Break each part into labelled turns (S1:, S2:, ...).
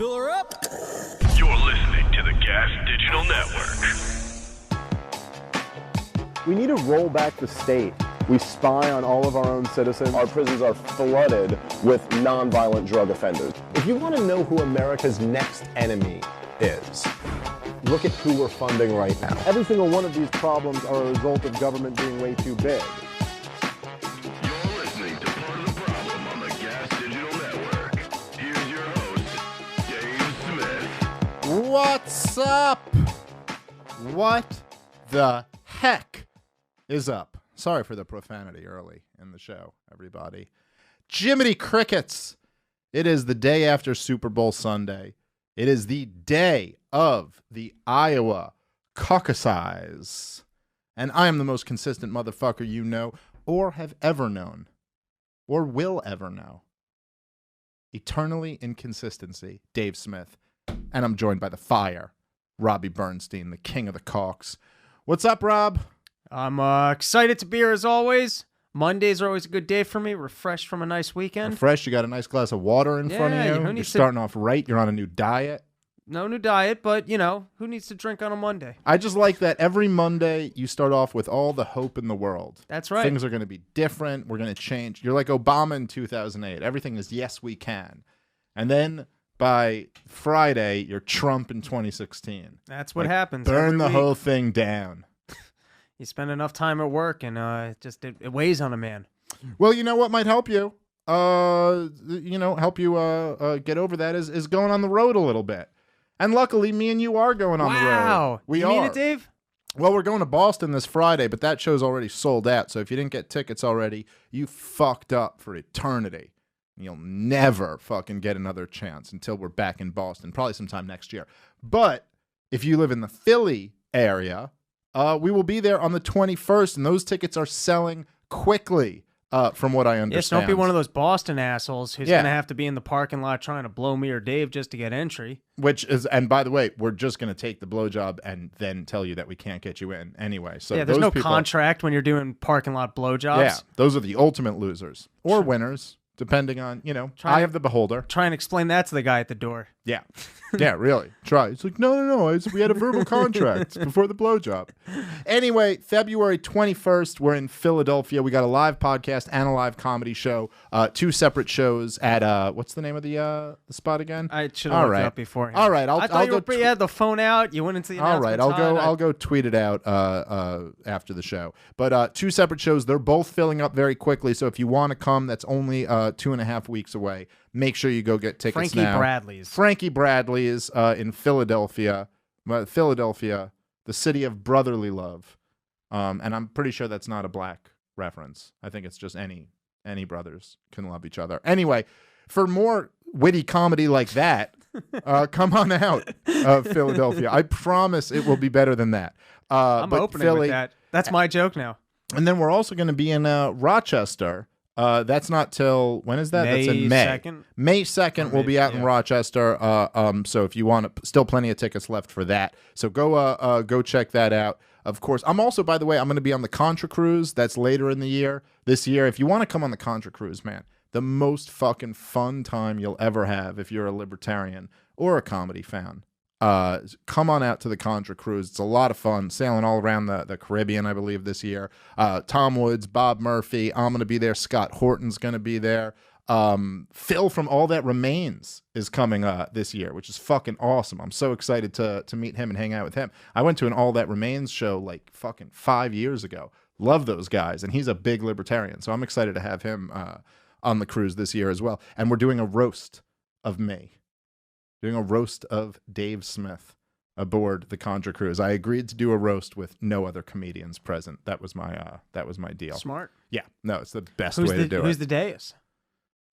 S1: Fill her up.
S2: You're listening to the Gas Digital Network.
S3: We need to roll back the state. We spy on all of our own citizens. Our prisons are flooded with nonviolent drug offenders. If you want to know who America's next enemy is, look at who we're funding right now. Every single one of these problems are a result of government being way too big.
S2: You're listening to Part of the Problem on the Gas Digital Network. Here's your host, Dave Smith.
S4: What's up? What the heck is up? Sorry for the profanity early in the show, everybody. Jiminy Crickets. It is the day after Super Bowl Sunday. It is the day of the Iowa caucuses. And I am the most consistent motherfucker you know or have ever known or will ever know. Eternally inconsistency, Dave Smith. And I'm joined by the fire, Robbie Bernstein, the king of the caucus. What's up, Rob?
S1: I'm excited to be here as always. Mondays are always a good day for me, refreshed from a nice weekend.
S4: Fresh, you got a nice glass of water in front of you. You're starting off right. You're on a new diet.
S1: No new diet, but, you know, who needs to drink on a Monday?
S4: I just like that every Monday you start off with all the hope in the world.
S1: That's right.
S4: Things are going to be different. We're going to change. You're like Obama in 2008. Everything is yes, we can. And then by Friday, you're Trump in 2016.
S1: That's what happens.
S4: Burn the
S1: week.
S4: whole thing down.
S1: You spend enough time at work, and it weighs on a man.
S4: Well, you know what might help you? Help you get over that is going on the road a little bit. And luckily, me and you are going on the road.
S1: Wow.
S4: We
S1: you
S4: are.
S1: mean it, Dave?
S4: Well, we're going to Boston this Friday, but that show's already sold out. So if you didn't get tickets already, you fucked up for eternity. You'll never fucking get another chance until we're back in Boston, probably sometime next year. But if you live in the Philly area, we will be there on the 21st, and those tickets are selling quickly, from what I understand.
S1: Yes, don't be one of those Boston assholes who's going to have to be in the parking lot trying to blow me or Dave just to get entry.
S4: Which is, and by the way, we're just going to take the blowjob and then tell you that we can't get you in anyway. So
S1: yeah, there's no contract when you're doing parking lot blowjobs.
S4: Yeah, those are the ultimate losers or winners, depending on, eye of the beholder.
S1: Try and explain that to the guy at the door.
S4: Yeah. Yeah, really. Try. It's like, no. We had a verbal contract before the blowjob. Anyway, February 21st, we're in Philadelphia. We got a live podcast and a live comedy show. Two separate shows at, what's the name of the spot again?
S1: I should have looked it up beforehand.
S4: All right.
S1: I thought you had the phone out. You went into the announcement.
S4: All right. I'll go tweet it out after the show. But two separate shows. They're both filling up very quickly. So if you want to come, that's only 2.5 weeks away. Make sure you go get tickets now. Frankie Bradley's in Philadelphia. Philadelphia, the city of brotherly love. And I'm pretty sure that's not a black reference. I think it's just any brothers can love each other. Anyway, for more witty comedy like that, come on out, Philadelphia. I promise it will be better than that.
S1: I'm opening with that. That's my joke now.
S4: And then we're also going to be in Rochester. That's not till, when is that? That's in May.
S1: 2nd?
S4: May 2nd, we'll be out in Rochester. So if you want to, still plenty of tickets left for that. So go check that out. Of course, I'm also, by the way, I'm going to be on the Contra Cruise. That's later in the year. This year, if you want to come on the Contra Cruise, man, the most fucking fun time you'll ever have if you're a libertarian or a comedy fan. Come on out to the Contra Cruise. It's a lot of fun, sailing all around the Caribbean, I believe, this year. Tom Woods, Bob Murphy, I'm going to be there. Scott Horton's going to be there. Phil from All That Remains is coming this year, which is fucking awesome. I'm so excited to meet him and hang out with him. I went to an All That Remains show like fucking 5 years ago. Love those guys, and he's a big libertarian, so I'm excited to have him on the cruise this year as well. And we're doing a roast of me. Doing a roast of Dave Smith aboard the Contra Cruise. I agreed to do a roast with no other comedians present. That was my deal.
S1: Smart.
S4: Yeah, no, it's the best way to do it.
S1: Who's the dais?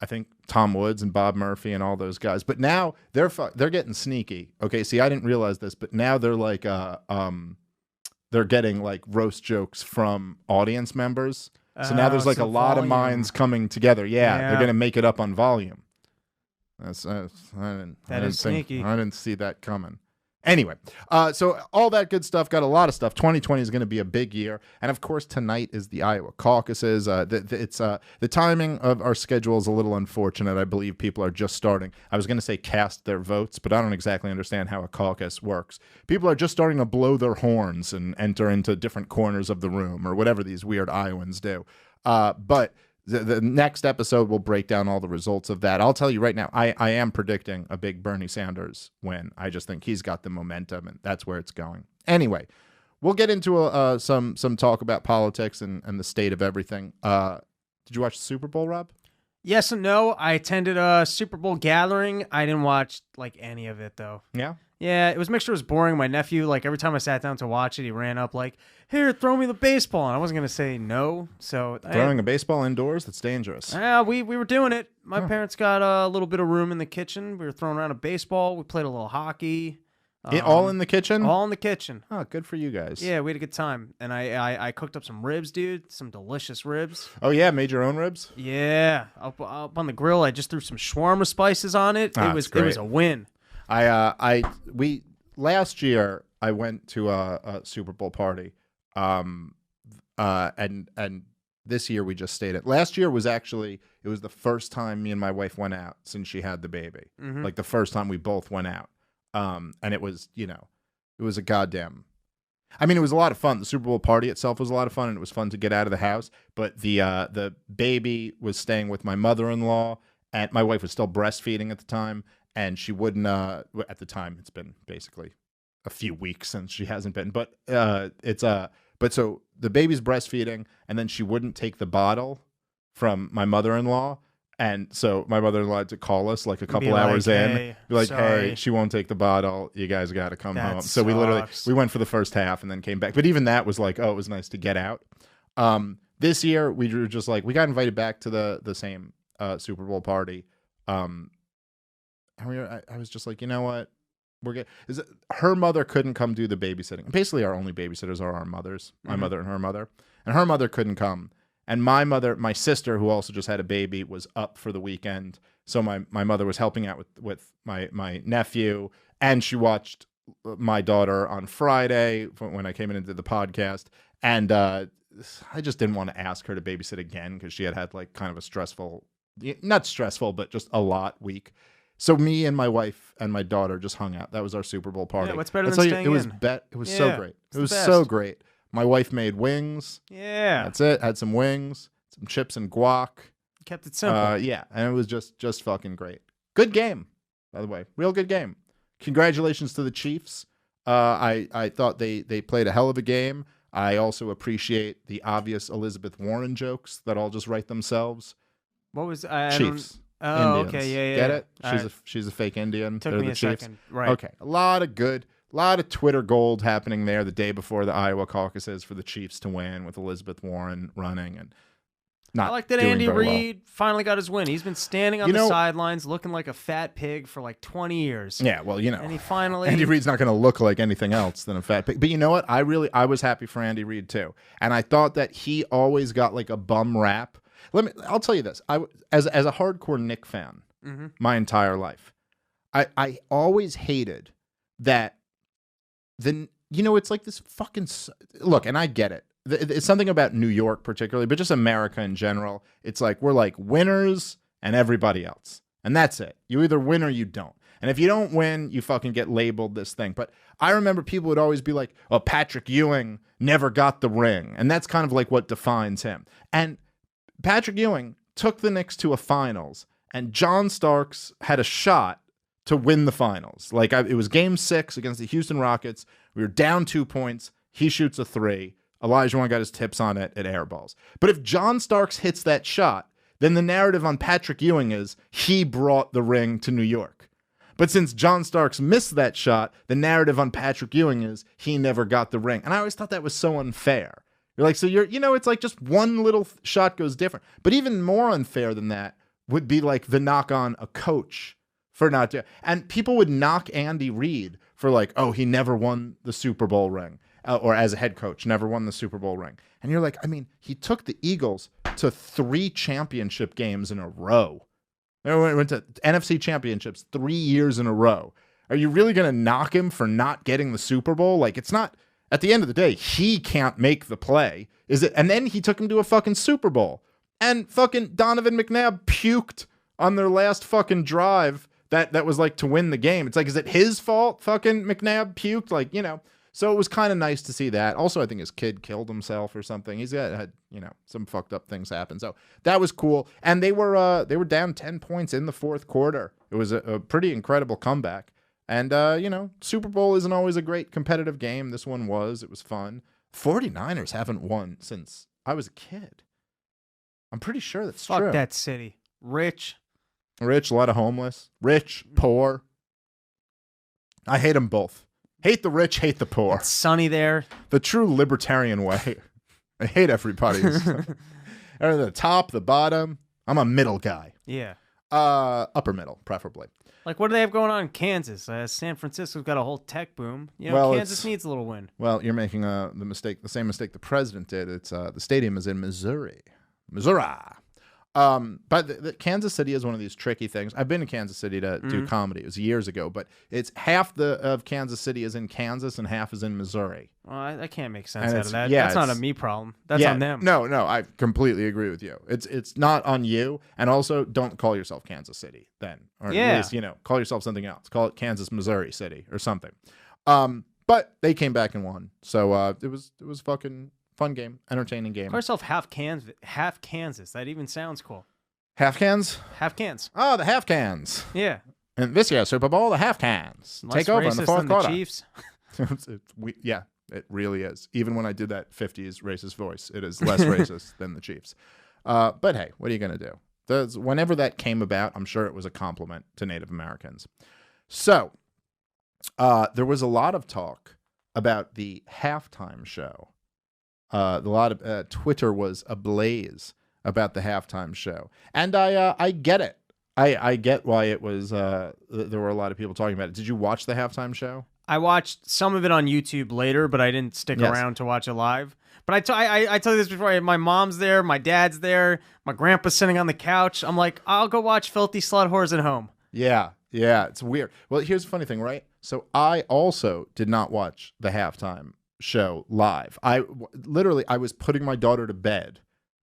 S4: I think Tom Woods and Bob Murphy and all those guys. But now they're getting sneaky. Okay, see, I didn't realize this, but now they're like they're getting like roast jokes from audience members. So now there's like a lot of minds coming together. Yeah, they're gonna make it up on volume. That's sneaky. I didn't see that coming. Anyway, so all that good stuff, got a lot of stuff. 2020 is going to be a big year. And of course, tonight is the Iowa caucuses. The timing of our schedule is a little unfortunate. I believe people are just starting. I was going to say cast their votes, but I don't exactly understand how a caucus works. People are just starting to blow their horns and enter into different corners of the room or whatever these weird Iowans do. But the next episode will break down all the results of that. I'll tell you right now, I am predicting a big Bernie Sanders win. I just think he's got the momentum, and that's where it's going. Anyway, we'll get into some talk about politics and the state of everything. Did you watch the Super Bowl, Rob?
S1: Yes and no. I attended a Super Bowl gathering. I didn't watch like any of it though.
S4: Yeah?
S1: Yeah, it was mixed. It was boring. My nephew, like every time I sat down to watch it, he ran up like, "Here, throw me the baseball." And I wasn't gonna say no. So
S4: Throwing a baseball indoors, that's dangerous.
S1: we were doing it. My parents got a little bit of room in the kitchen. We were throwing around a baseball. We played a little hockey.
S4: All in the kitchen?
S1: All in the kitchen.
S4: Oh, good for you guys.
S1: Yeah, we had a good time. And I cooked up some ribs, dude. Some delicious ribs.
S4: Oh, yeah? Made your own ribs?
S1: Yeah. Up on the grill, I just threw some shawarma spices on it. It was a win.
S4: Last year I went to a Super Bowl party, and this year we just stayed at. Last year was actually, it was the first time me and my wife went out since she had the baby.
S1: Mm-hmm.
S4: Like the first time we both went out, and it was, it was a goddamn. I mean, it was a lot of fun. The Super Bowl party itself was a lot of fun, and it was fun to get out of the house. But the baby was staying with my mother-in-law, and my wife was still breastfeeding at the time. And she wouldn't, at the time, it's been basically a few weeks since she hasn't been, but so the baby's breastfeeding, and then she wouldn't take the bottle from my mother-in-law. And so my mother-in-law had to call us like a couple hours in, be like,
S1: sorry.
S4: "Hey, she won't take the bottle. You guys got to come
S1: That
S4: home." So we went for the first half and then came back. But even that was like, oh, it was nice to get out. This year we were just like, we got invited back to the same Super Bowl party. I was just like, you know what? We're good. Her mother couldn't come do the babysitting. Basically, our only babysitters are our mothers, my mother and her mother. And her mother couldn't come. And my sister, who also just had a baby, was up for the weekend. So my mother was helping out with my nephew. And she watched my daughter on Friday when I came in and did the podcast. And I just didn't want to ask her to babysit again because she had like kind of a stressful, not stressful, but just a lot week. So me and my wife and my daughter just hung out. That was our Super Bowl party.
S1: Yeah, what's better than staying
S4: in? It was so great. It was so great. My wife made wings.
S1: Yeah.
S4: That's it. Had some wings, some chips and guac.
S1: Kept it simple.
S4: Yeah, and it was just fucking great. Good game, by the way. Real good game. Congratulations to the Chiefs. I thought they played a hell of a game. I also appreciate the obvious Elizabeth Warren jokes that all just write themselves.
S1: What was
S4: Chiefs?
S1: Oh,
S4: Indians.
S1: okay, yeah.
S4: Get it?
S1: All
S4: She's a fake Indian.
S1: Took
S4: They're
S1: me
S4: the
S1: a
S4: Chiefs.
S1: second. Right.
S4: Okay, a lot of Twitter gold happening there the day before the Iowa caucuses for the Chiefs to win with Elizabeth Warren running and not.
S1: I like that
S4: doing
S1: Andy
S4: very
S1: Reid finally got his win. He's been standing on the sidelines looking like a fat pig for like 20 years.
S4: Yeah, well,
S1: And he finally.
S4: Andy Reid's not going to look like anything else than a fat pig. But you know what? I was happy for Andy Reid too, and I thought that he always got like a bum rap. I'll tell you this. As a hardcore Knick fan, my entire life, I always hated that. It's like this fucking look, and I get it. It's something about New York particularly, but just America in general. It's like we're like winners and everybody else, and that's it. You either win or you don't. And if you don't win, you fucking get labeled this thing. But I remember people would always be like, "Oh, Patrick Ewing never got the ring," and that's kind of like what defines him. And Patrick Ewing took the Knicks to a finals, and John Starks had a shot to win the finals. Like it was Game 6 against the Houston Rockets. We were down 2 points. He shoots a 3. Olajuwon got his tips on it at air balls. But if John Starks hits that shot, then the narrative on Patrick Ewing is he brought the ring to New York. But since John Starks missed that shot, the narrative on Patrick Ewing is he never got the ring. And I always thought that was so unfair. You're like, so it's like just one little shot goes different. But even more unfair than that would be like the knock on a coach for not doing. And people would knock Andy Reid for like, oh, he never won the Super Bowl ring. Or as a head coach, never won the Super Bowl ring. And you're like, I mean, he took the Eagles to 3 championship games in a row. They went to NFC championships 3 years in a row. Are you really going to knock him for not getting the Super Bowl? Like, it's not, at the end of the day, he can't make the play. Is it? And then he took him to a fucking Super Bowl. And fucking Donovan McNabb puked on their last fucking drive that was like to win the game. It's like, is it his fault fucking McNabb puked? Like, you know, so it was kind of nice to see that. Also, I think his kid killed himself or something. He's had, you know, some fucked up things happen. So that was cool. And they were down 10 points in the fourth quarter. It was a pretty incredible comeback. And, you know, Super Bowl isn't always a great competitive game. This one was. It was fun. 49ers haven't won since I was a kid. I'm pretty sure that's true.
S1: Fuck that city. Rich,
S4: a lot of homeless. Rich, poor. I hate them both. Hate the rich, hate the poor.
S1: it's sunny there.
S4: The true libertarian way. I hate everybody. Or the top, the bottom. I'm a middle guy.
S1: Yeah.
S4: Upper middle, preferably.
S1: Like, what do they have going on in Kansas? San Francisco's got a whole tech boom. You know, Kansas needs a little win.
S4: Well, you're making the same mistake the president did. It's the stadium is in Missouri. But the Kansas City is one of these tricky things. I've been to Kansas City to do comedy. It was years ago, but it's half of Kansas City is in Kansas and half is in Missouri.
S1: Well, I can't make sense out of that.
S4: Yeah,
S1: that's not a me problem. That's on them.
S4: No, I completely agree with you. It's not on you. And also, don't call yourself Kansas City then. Or at least, you know, call yourself something else. Call it Kansas, Missouri City or something. But they came back and won. So it was fucking fun game, entertaining game.
S1: Call yourself half Kansas. That even sounds cool.
S4: Half cans?
S1: Half cans.
S4: Oh, the half cans.
S1: Yeah.
S4: And this year's Super Bowl, the half cans
S1: Less
S4: take over in the fourth
S1: than
S4: quarter.
S1: The Chiefs.
S4: Yeah, it really is. Even when I did that 50s racist voice, it is less racist than the Chiefs. But hey, what are you going to do? Whenever that came about, I'm sure it was a compliment to Native Americans. So there was a lot of talk about the halftime show. A lot of Twitter was ablaze about the halftime show, and I get it. I get why it was. There were a lot of people talking about it. Did you watch the halftime show?
S1: I watched some of it on YouTube later, but I didn't stick around to watch it live. But I told you this before. My mom's there, my dad's there, my grandpa's sitting on the couch. I'm like, I'll go watch Filthy Slut Whores at home.
S4: Yeah, it's weird. Well, here's the funny thing, right? So I also did not watch the halftime show live. I was putting my daughter to bed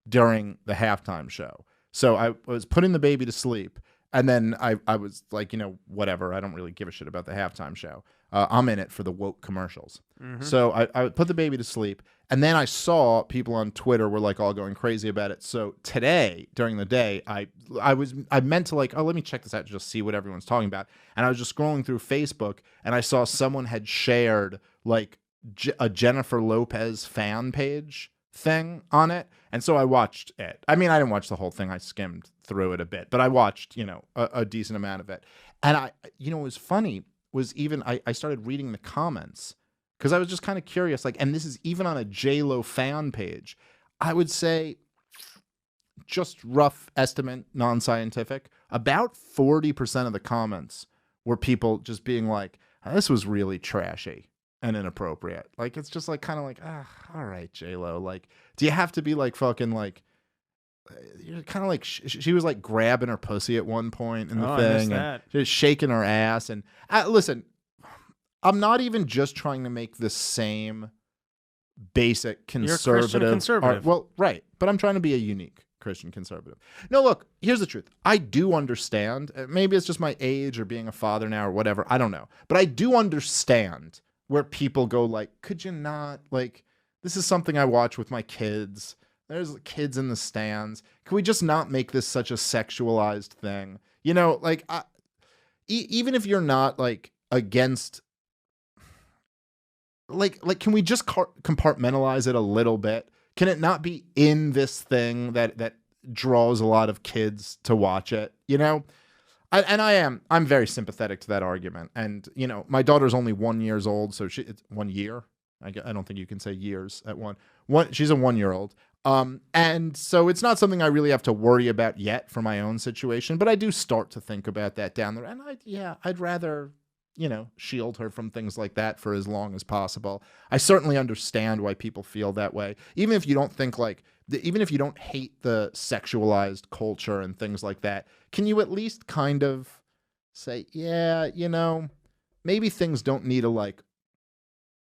S4: during the halftime show. So I was putting the baby to sleep, and then I was like, you know, whatever. I don't really give a shit about the halftime show. I'm in it for the woke commercials. So I put the baby to sleep, and then I saw people on Twitter were like all going crazy about it. So today, during the day, I meant to like, oh, let me check this out and just see what everyone's talking about. And I was just scrolling through Facebook, and I saw someone had shared like a Jennifer Lopez fan page thing on it, and so I watched it. I mean, I didn't watch the whole thing. I skimmed through it a bit, but I watched, you know, a decent amount of it. And what was funny was even I started reading the comments because I was just kind of curious. Like, and this is even on a J-Lo fan page. I would say, just rough estimate, non-scientific, about 40% of the comments were people just being like, "This was really trashy and inappropriate." Like, it's just like kind of like, all right, J-Lo, like, do you have to be like fucking like, you're kind of like she was like grabbing her pussy at one point in the thing and just shaking her ass. And listen, I'm not even just trying to make the same basic conservative.
S1: You're a Christian conservative.
S4: Well, right, but I'm trying to be a unique Christian conservative. No, look, here's the truth. I do understand. Maybe it's just my age or being a father now or whatever. I don't know, but I do understand where people go like, could you not, like, this is something I watch with my kids. There's kids in the stands. Can we just not make this such a sexualized thing? You know, like, even if you're not like against, like, can we just compartmentalize it a little bit? Can it not be in this thing that draws a lot of kids to watch it? You know, I'm very sympathetic to that argument. And, you know, my daughter's only 1 year old, so it's 1 year. I don't think you can say years at one. She's a 1-year-old. And so it's not something I really have to worry about yet for my own situation, but I do start to think about that down there. And I'd rather, you know, shield her from things like that for as long as possible. I certainly understand why people feel that way. Even if you don't think like, even if you don't hate the sexualized culture and things like that, can you at least kind of say, yeah, you know, maybe things don't need to like.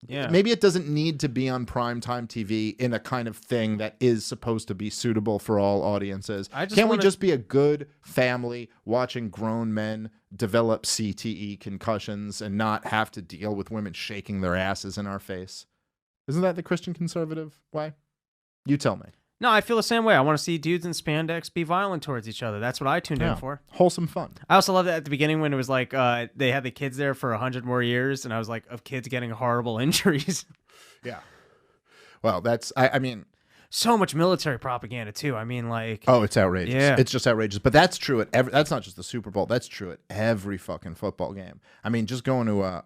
S1: Yeah.
S4: Maybe it doesn't need to be on primetime TV in a kind of thing that is supposed to be suitable for all audiences. Can't we just be a good family watching grown men develop CTE concussions and not have to deal with women shaking their asses in our face? Isn't that the Christian conservative way? You tell me.
S1: No, I feel the same way. I want to see dudes in spandex be violent towards each other. That's what I tuned in for.
S4: Wholesome fun.
S1: I also love that at the beginning when it was like they had the kids there for 100 more years, and I was like, of kids getting horrible injuries.
S4: Yeah. Well, that's, I mean.
S1: So much military propaganda, too. I mean, like.
S4: Oh, it's outrageous.
S1: Yeah.
S4: It's just outrageous. But that's true at every, that's not just the Super Bowl. That's true at every fucking football game. I mean, just going to a,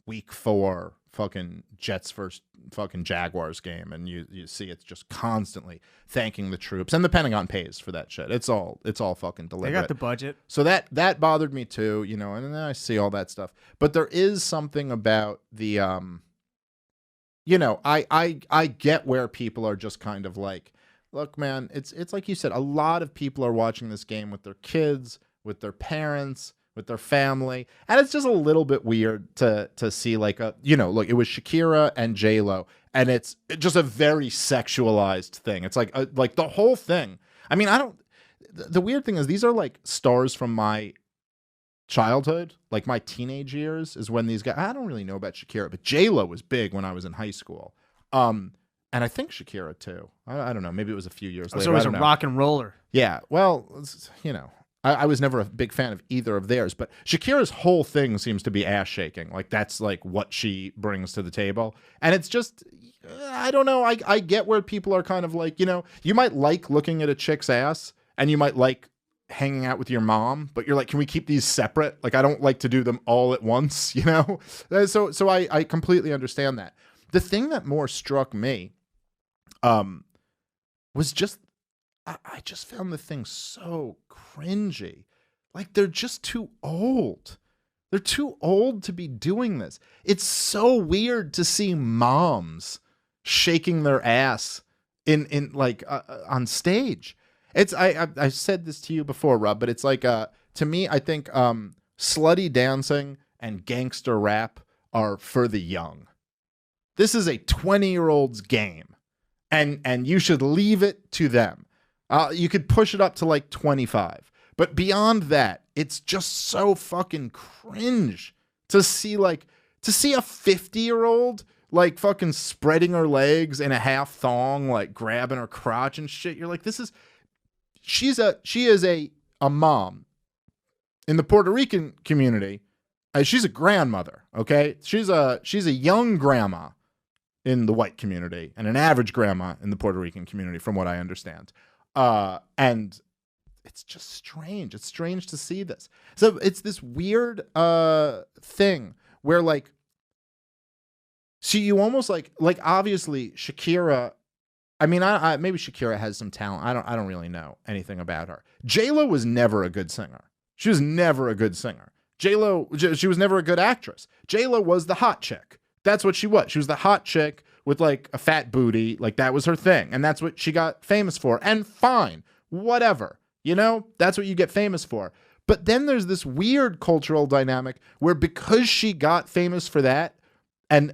S4: week 4 fucking Jets versus fucking Jaguars game, and you see it's just constantly thanking the troops, and the Pentagon pays for that shit. It's all fucking deliberate.
S1: They got the budget.
S4: So that bothered me too, and then I see all that stuff. But there is something about the I get where people are just kind of like, look, man, it's like you said, a lot of people are watching this game with their kids, with their parents, with their family, and it's just a little bit weird to see like look, it was Shakira and J-Lo, and it's just a very sexualized thing. It's like the whole thing. I mean, the weird thing is these are like stars from my childhood, like my teenage years is when these guys, I don't really know about Shakira, but J-Lo was big when I was in high school. And I think Shakira too. I don't know, maybe it was a few years later.
S1: So it was a rock and roller.
S4: Yeah, well, I was never a big fan of either of theirs, but Shakira's whole thing seems to be ass shaking. Like that's like what she brings to the table. And it's just, I don't know. I get where people are kind of like, you might like looking at a chick's ass and you might like hanging out with your mom, but you're like, can we keep these separate? Like, I don't like to do them all at once, So I completely understand that. The thing that more struck me was just, I just found the thing so cringy. Like, they're just too old. They're too old to be doing this. It's so weird to see moms shaking their ass in like on stage. It's I said this to you before, Rob, but it's like to me, I think slutty dancing and gangster rap are for the young. This is a 20-year-old's game, and you should leave it to them. You could push it up to like 25. But beyond that, it's just so fucking cringe to see a 50-year-old like fucking spreading her legs in a half thong, like grabbing her crotch and shit. You're like, she is a mom in the Puerto Rican community. She's a grandmother, okay? She's a young grandma in the white community and an average grandma in the Puerto Rican community, from what I understand. And it's just strange. It's strange to see this. So it's this weird thing where like, see, you almost like obviously Shakira. I mean, I maybe Shakira has some talent. I don't really know anything about her. J-Lo was never a good singer. She was never a good singer. J-Lo, she was never a good actress. J-Lo was the hot chick. That's what she was. She was the hot chick with like a fat booty. Like that was her thing. And that's what she got famous for. And fine, whatever, that's what you get famous for. But then there's this weird cultural dynamic where because she got famous for that and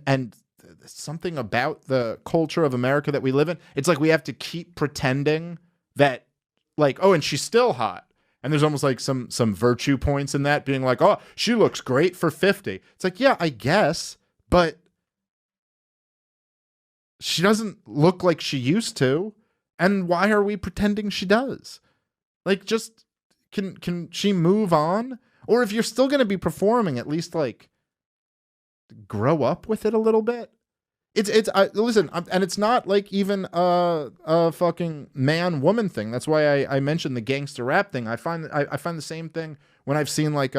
S4: something about the culture of America that we live in, it's like we have to keep pretending that like, oh, and she's still hot. And there's almost like some virtue points in that, being like, oh, she looks great for 50. It's like, yeah, I guess, but she doesn't look like she used to. And why are we pretending she does? Like, just can she move on? Or if you're still going to be performing, at least like grow up with it a little bit. Listen, and it's not like even a fucking man-woman thing. That's why I mentioned the gangster rap thing. I find the same thing when I've seen like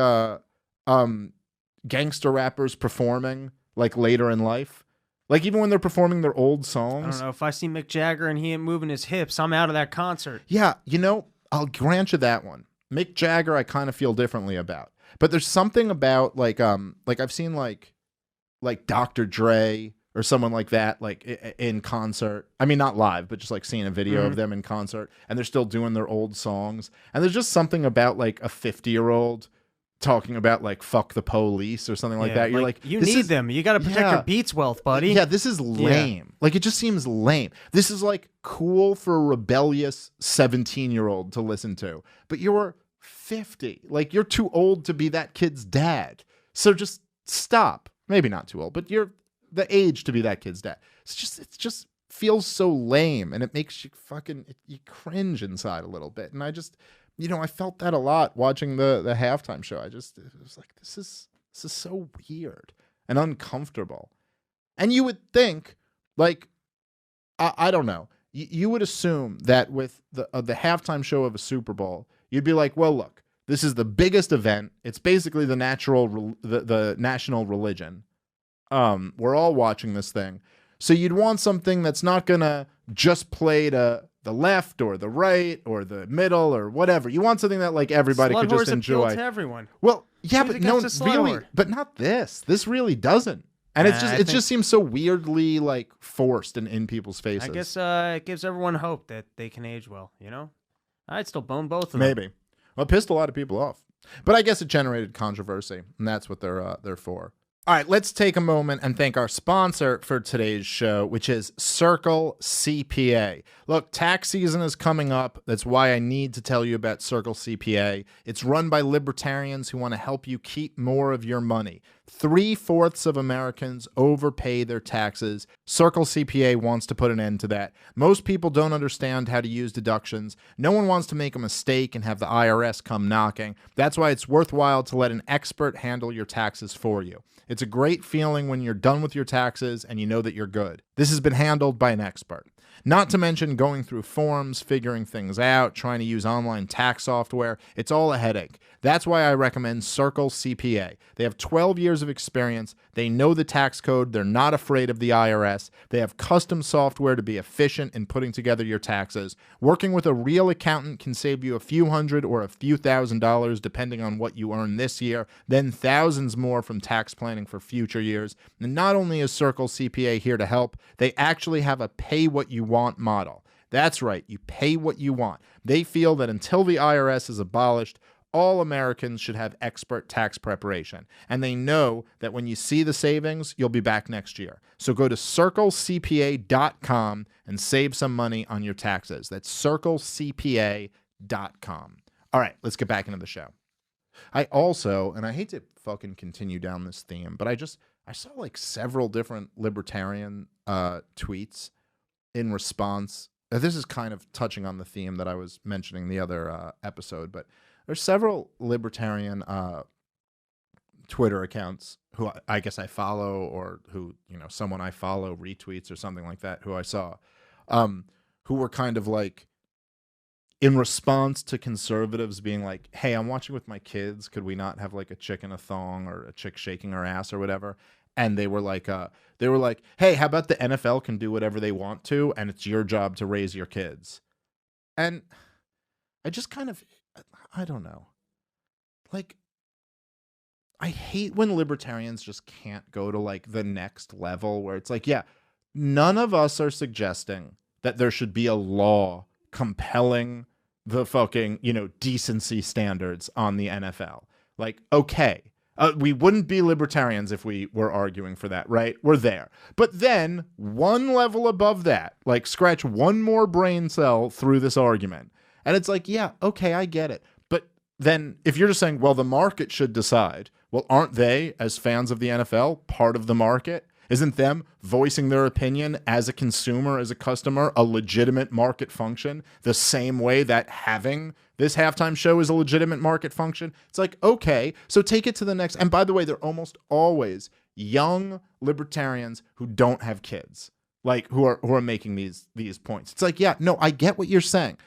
S4: gangster rappers performing like later in life. Like even when they're performing their old songs.
S1: I don't know, if I see Mick Jagger and he ain't moving his hips, I'm out of that concert.
S4: Yeah, I'll grant you that one. Mick Jagger I kind of feel differently about. But there's something about like I've seen like Dr. Dre or someone like that, like in concert. I mean, not live, but just like seeing a video of them in concert, and they're still doing their old songs. And there's just something about like a 50-year-old talking about like fuck the police or something like that. You're like
S1: you
S4: this
S1: need
S4: is-
S1: them. You got to protect your Beats wealth, buddy.
S4: Yeah, this is lame. Like, it just seems lame. This is like cool for a rebellious 17-year-old to listen to, but you're 50. Like, you're too old to be that kid's dad. So just stop. Maybe not too old, but you're the age to be that kid's dad. It just feels so lame, and it makes you you cringe inside a little bit. And I just, I felt that a lot watching the halftime show. It was like, this is so weird and uncomfortable. And you would think, like, I don't know, you would assume that with the halftime show of a Super Bowl, you'd be like, well, look, this is the biggest event. It's basically the national religion. We're all watching this thing. So you'd want something that's not going to just play to the left or the right or the middle or whatever. You want something that like everybody could just enjoy.
S1: To everyone.
S4: Well, yeah, but no, really,
S1: whore.
S4: but not this. This really doesn't. And it just seems so weirdly like forced and in people's faces.
S1: I guess it gives everyone hope that they can age well, I'd still bone both of them.
S4: Maybe. Well, it pissed a lot of people off. But I guess it generated controversy, and that's what they're for. All right, let's take a moment and thank our sponsor for today's show, which is Circle CPA. Look, tax season is coming up. That's why I need to tell you about Circle CPA. It's run by libertarians who want to help you keep more of your money. 3/4 of Americans overpay their taxes. Circle CPA wants to put an end to that. Most people don't understand how to use deductions. No one wants to make a mistake and have the IRS come knocking. That's why it's worthwhile to let an expert handle your taxes for you. It's a great feeling when you're done with your taxes and you know that you're good. This has been handled by an expert. Not to mention going through forms, figuring things out, trying to use online tax software. It's all a headache. That's why I recommend Circle CPA. They have 12 years of experience. They know the tax code. They're not afraid of the IRS. They have custom software to be efficient in putting together your taxes. Working with a real accountant can save you a few hundred or a few $1,000s depending on what you earn this year, then thousands more from tax planning for future years. And not only is Circle CPA here to help, they actually have a pay what you want model. That's right, you pay what you want. They feel that until the IRS is abolished, all Americans should have expert tax preparation. And they know that when you see the savings, you'll be back next year. So go to circlecpa.com and save some money on your taxes. That's circlecpa.com. All right, let's get back into the show. I also, and I hate to fucking continue down this theme, but I saw like several different libertarian tweets in response. This is kind of touching on the theme that I was mentioning the other episode, but there's several libertarian Twitter accounts who I guess I follow, or who, someone I follow retweets or something like that, who I saw, who were kind of like, in response to conservatives being like, hey, I'm watching with my kids, could we not have like a chick in a thong or a chick shaking her ass or whatever? And they were like, hey, how about the NFL can do whatever they want to, and it's your job to raise your kids? And I just kind of, I don't know. Like, I hate when libertarians just can't go to like the next level where it's like, yeah, none of us are suggesting that there should be a law compelling the fucking, decency standards on the NFL. Like, okay. We wouldn't be libertarians if we were arguing for that, right? We're there. But then, one level above that, like scratch one more brain cell through this argument. And it's like, yeah, okay, I get it. But then if you're just saying, well, the market should decide, well, aren't they, as fans of the NFL, part of the market? Isn't them voicing their opinion as a consumer, as a customer, a legitimate market function, the same way that having this halftime show is a legitimate market function? It's like, okay, so take it to the next. And by the way, they're almost always young libertarians who don't have kids, like who are making these points. It's like, yeah, no, I get what you're saying.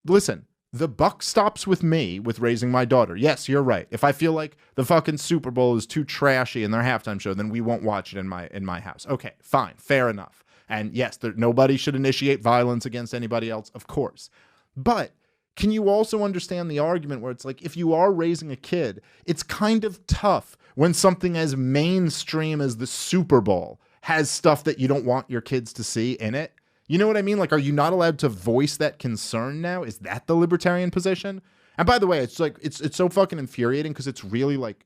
S4: Listen, the buck stops with me with raising my daughter. Yes, you're right. If I feel like the fucking Super Bowl is too trashy in their halftime show, then we won't watch it in my house. Okay, fine, fair enough. And yes, nobody should initiate violence against anybody else, of course. But can you also understand the argument where it's like, if you are raising a kid, it's kind of tough when something as mainstream as the Super Bowl has stuff that you don't want your kids to see in it? You know what I mean? Like, are you not allowed to voice that concern now? Is that the libertarian position? And by the way, it's like it's so fucking infuriating because it's really like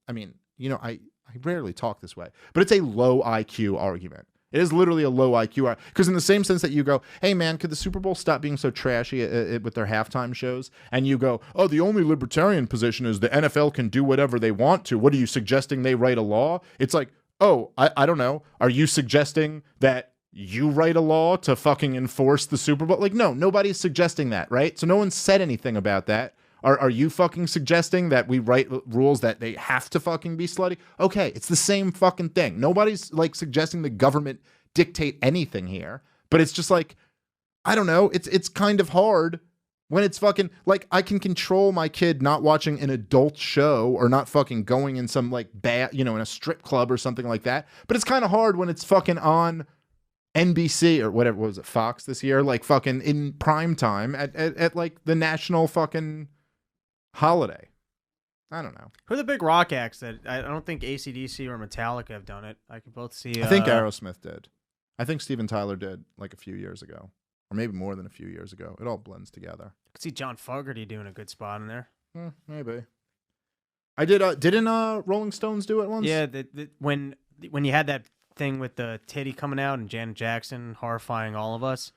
S4: I mean, you know, I rarely talk this way, but it's a low IQ argument. It is literally a low IQ because in the same sense that you go, hey man, could the Super Bowl stop being so trashy with their halftime shows? And you go, oh, the only libertarian position is the NFL can do whatever they want to. What are you suggesting, they write a law? It's like, oh, I don't know. Are you suggesting that you write a law to fucking enforce the Super Bowl? Like, no, nobody's suggesting that, right? So no one said anything about that. Are you fucking suggesting that we write rules that they have to fucking be slutty? Okay, it's the same fucking thing. Nobody's like suggesting the government dictate anything here, but it's just like, I don't know. It's kind of hard when it's fucking like I can control my kid not watching an adult show or not fucking going in some like bad, you know, in a strip club or something like that. But it's kind of hard when it's fucking on NBC or whatever, what was it, Fox this year, like fucking in prime time at like the national fucking holiday. I don't know.
S1: Who are the big rock acts that I don't think AC/DC or Metallica have done it? I could both see.
S4: I think Aerosmith did. I think Steven Tyler did like a few years ago, or maybe more than a few years ago. It all blends together.
S1: I could see John Fogerty doing a good spot in there.
S4: Maybe. I did. Didn't Rolling Stones do it once?
S1: Yeah, when you had that thing with the titty coming out and Janet Jackson horrifying all of us.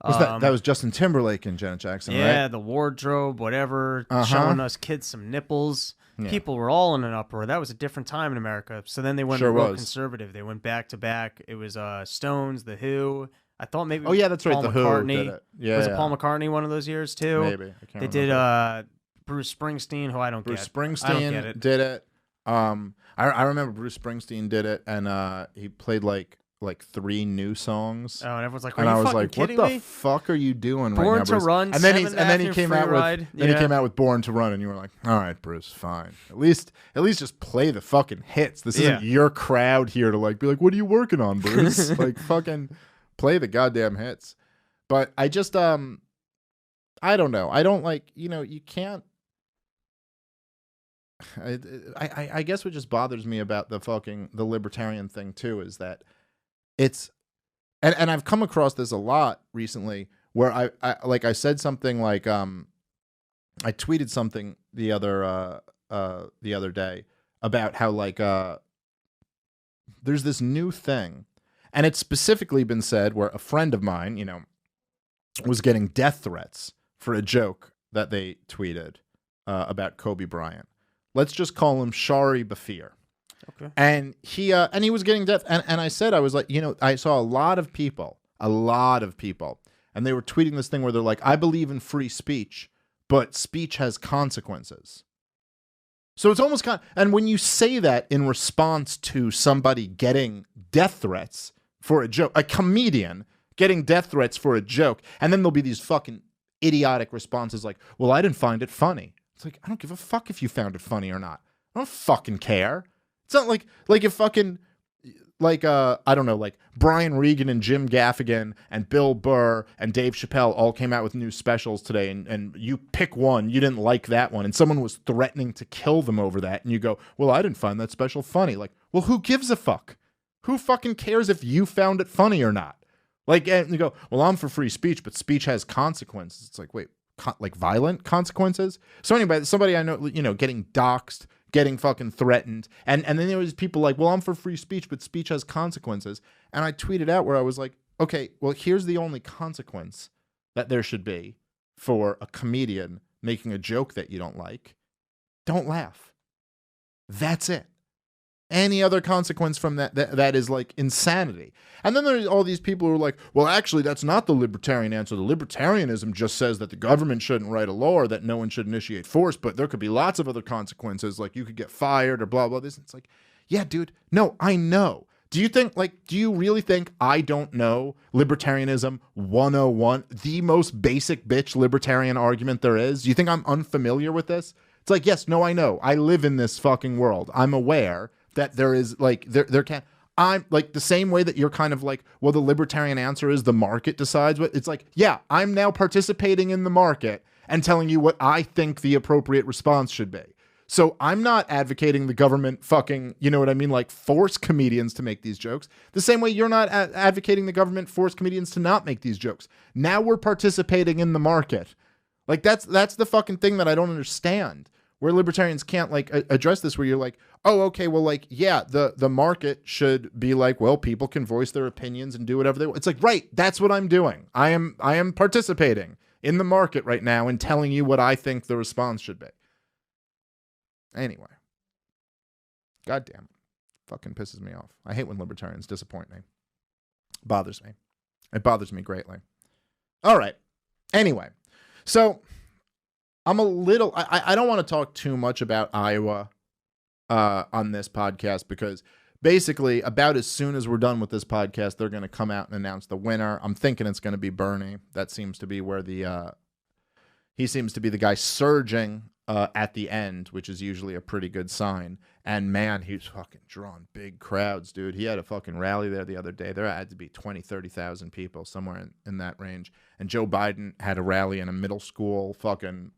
S4: That was Justin Timberlake and Janet Jackson, right?
S1: Yeah, the wardrobe, whatever, showing us kids some nipples. Yeah. People were all in an uproar. That was a different time in America. So then they went real conservative. They went back to back. It was Stones, The Who. I thought maybe.
S4: Oh yeah, that's right.
S1: Paul
S4: The
S1: McCartney.
S4: Who did it. Yeah,
S1: was it Paul McCartney one of those years too?
S4: Maybe. I can't
S1: they
S4: remember.
S1: Did Bruce Springsteen, who I don't
S4: Bruce
S1: get.
S4: Springsteen
S1: I don't get it.
S4: did it. I remember Bruce Springsteen did it, and he played like 3 new songs.
S1: Oh, and everyone's like,
S4: and I was like,
S1: "What
S4: the fuck are you doing
S1: Born
S4: right now,
S1: to
S4: Bruce?"
S1: Run,
S4: and then he came out with he came out with Born to Run, and you were like, "All right, Bruce, fine. At least just play the fucking hits. This isn't your crowd here to like be like, what are you working on, Bruce? Like fucking play the goddamn hits." But I just I don't know. I don't like, you know, you can't. I guess what just bothers me about the libertarian thing too is that it's, and I've come across this a lot recently where I said something like I tweeted something the other day about how like there's this new thing, and it's specifically been said where a friend of mine, you know, was getting death threats for a joke that they tweeted about Kobe Bryant. Let's just call him Shari Bafir.
S1: Okay.
S4: And he was getting death. And I said, I was like, you know, I saw a lot of people, and they were tweeting this thing where they're like, I believe in free speech, but speech has consequences. So it's almost and when you say that in response to somebody getting death threats for a joke, a comedian getting death threats for a joke, and then there'll be these fucking idiotic responses like, well, I didn't find it funny. It's like, I don't give a fuck if you found it funny or not. I don't fucking care. It's not like if fucking like I don't know, like Brian Regan and Jim Gaffigan and Bill Burr and Dave Chappelle all came out with new specials today, and you pick one, you didn't like that one, and someone was threatening to kill them over that, and you go, well, I didn't find that special funny. Like, well, who gives a fuck? Who fucking cares if you found it funny or not? Like, and you go, well, I'm for free speech, but speech has consequences. It's like, wait, like violent consequences? So anyway, somebody I know, you know, getting doxxed, getting fucking threatened, and then there was people like, well, I'm for free speech, but speech has consequences. And I tweeted out where I was like, okay, well, here's the only consequence that there should be for a comedian making a joke that you don't like. Don't laugh. That's it. Any other consequence from that is like insanity. And then there's all these people who are like, well, actually, that's not the libertarian answer. The libertarianism just says that the government shouldn't write a law or that no one should initiate force, but there could be lots of other consequences, like you could get fired or blah, blah, this. It's like, yeah, dude, no, I know. Do you really think I don't know libertarianism 101, the most basic bitch libertarian argument there is? Do you think I'm unfamiliar with this? It's like, yes, no, I know. I live in this fucking world. I'm aware that there is like there can I'm like the same way that you're kind of like, well, the libertarian answer is the market decides what. It's like, yeah, I'm now participating in the market and telling you what I think the appropriate response should be. So I'm not advocating the government fucking, you know what I mean, like force comedians to make these jokes. The same way you're not advocating the government force comedians to not make these jokes. Now we're participating in the market. Like that's the fucking thing that I don't understand. Where libertarians can't like address this, where you're like, oh, okay, well, like, yeah, the market should be like, well, people can voice their opinions and do whatever they want. It's like, right, that's what I'm doing. I am participating in the market right now and telling you what I think the response should be. Anyway, goddamn, fucking pisses me off. I hate when libertarians disappoint me. Bothers me. It bothers me greatly. All right. Anyway, so I'm a little, I don't want to talk too much about Iowa on this podcast, because basically about as soon as we're done with this podcast, they're going to come out and announce the winner. I'm thinking it's going to be Bernie. That seems to be where he seems to be the guy surging at the end, which is usually a pretty good sign. And man, he's fucking drawing big crowds, dude. He had a fucking rally there the other day. There had to be 20, 30,000 people, somewhere in that range. And Joe Biden had a rally in a middle school fucking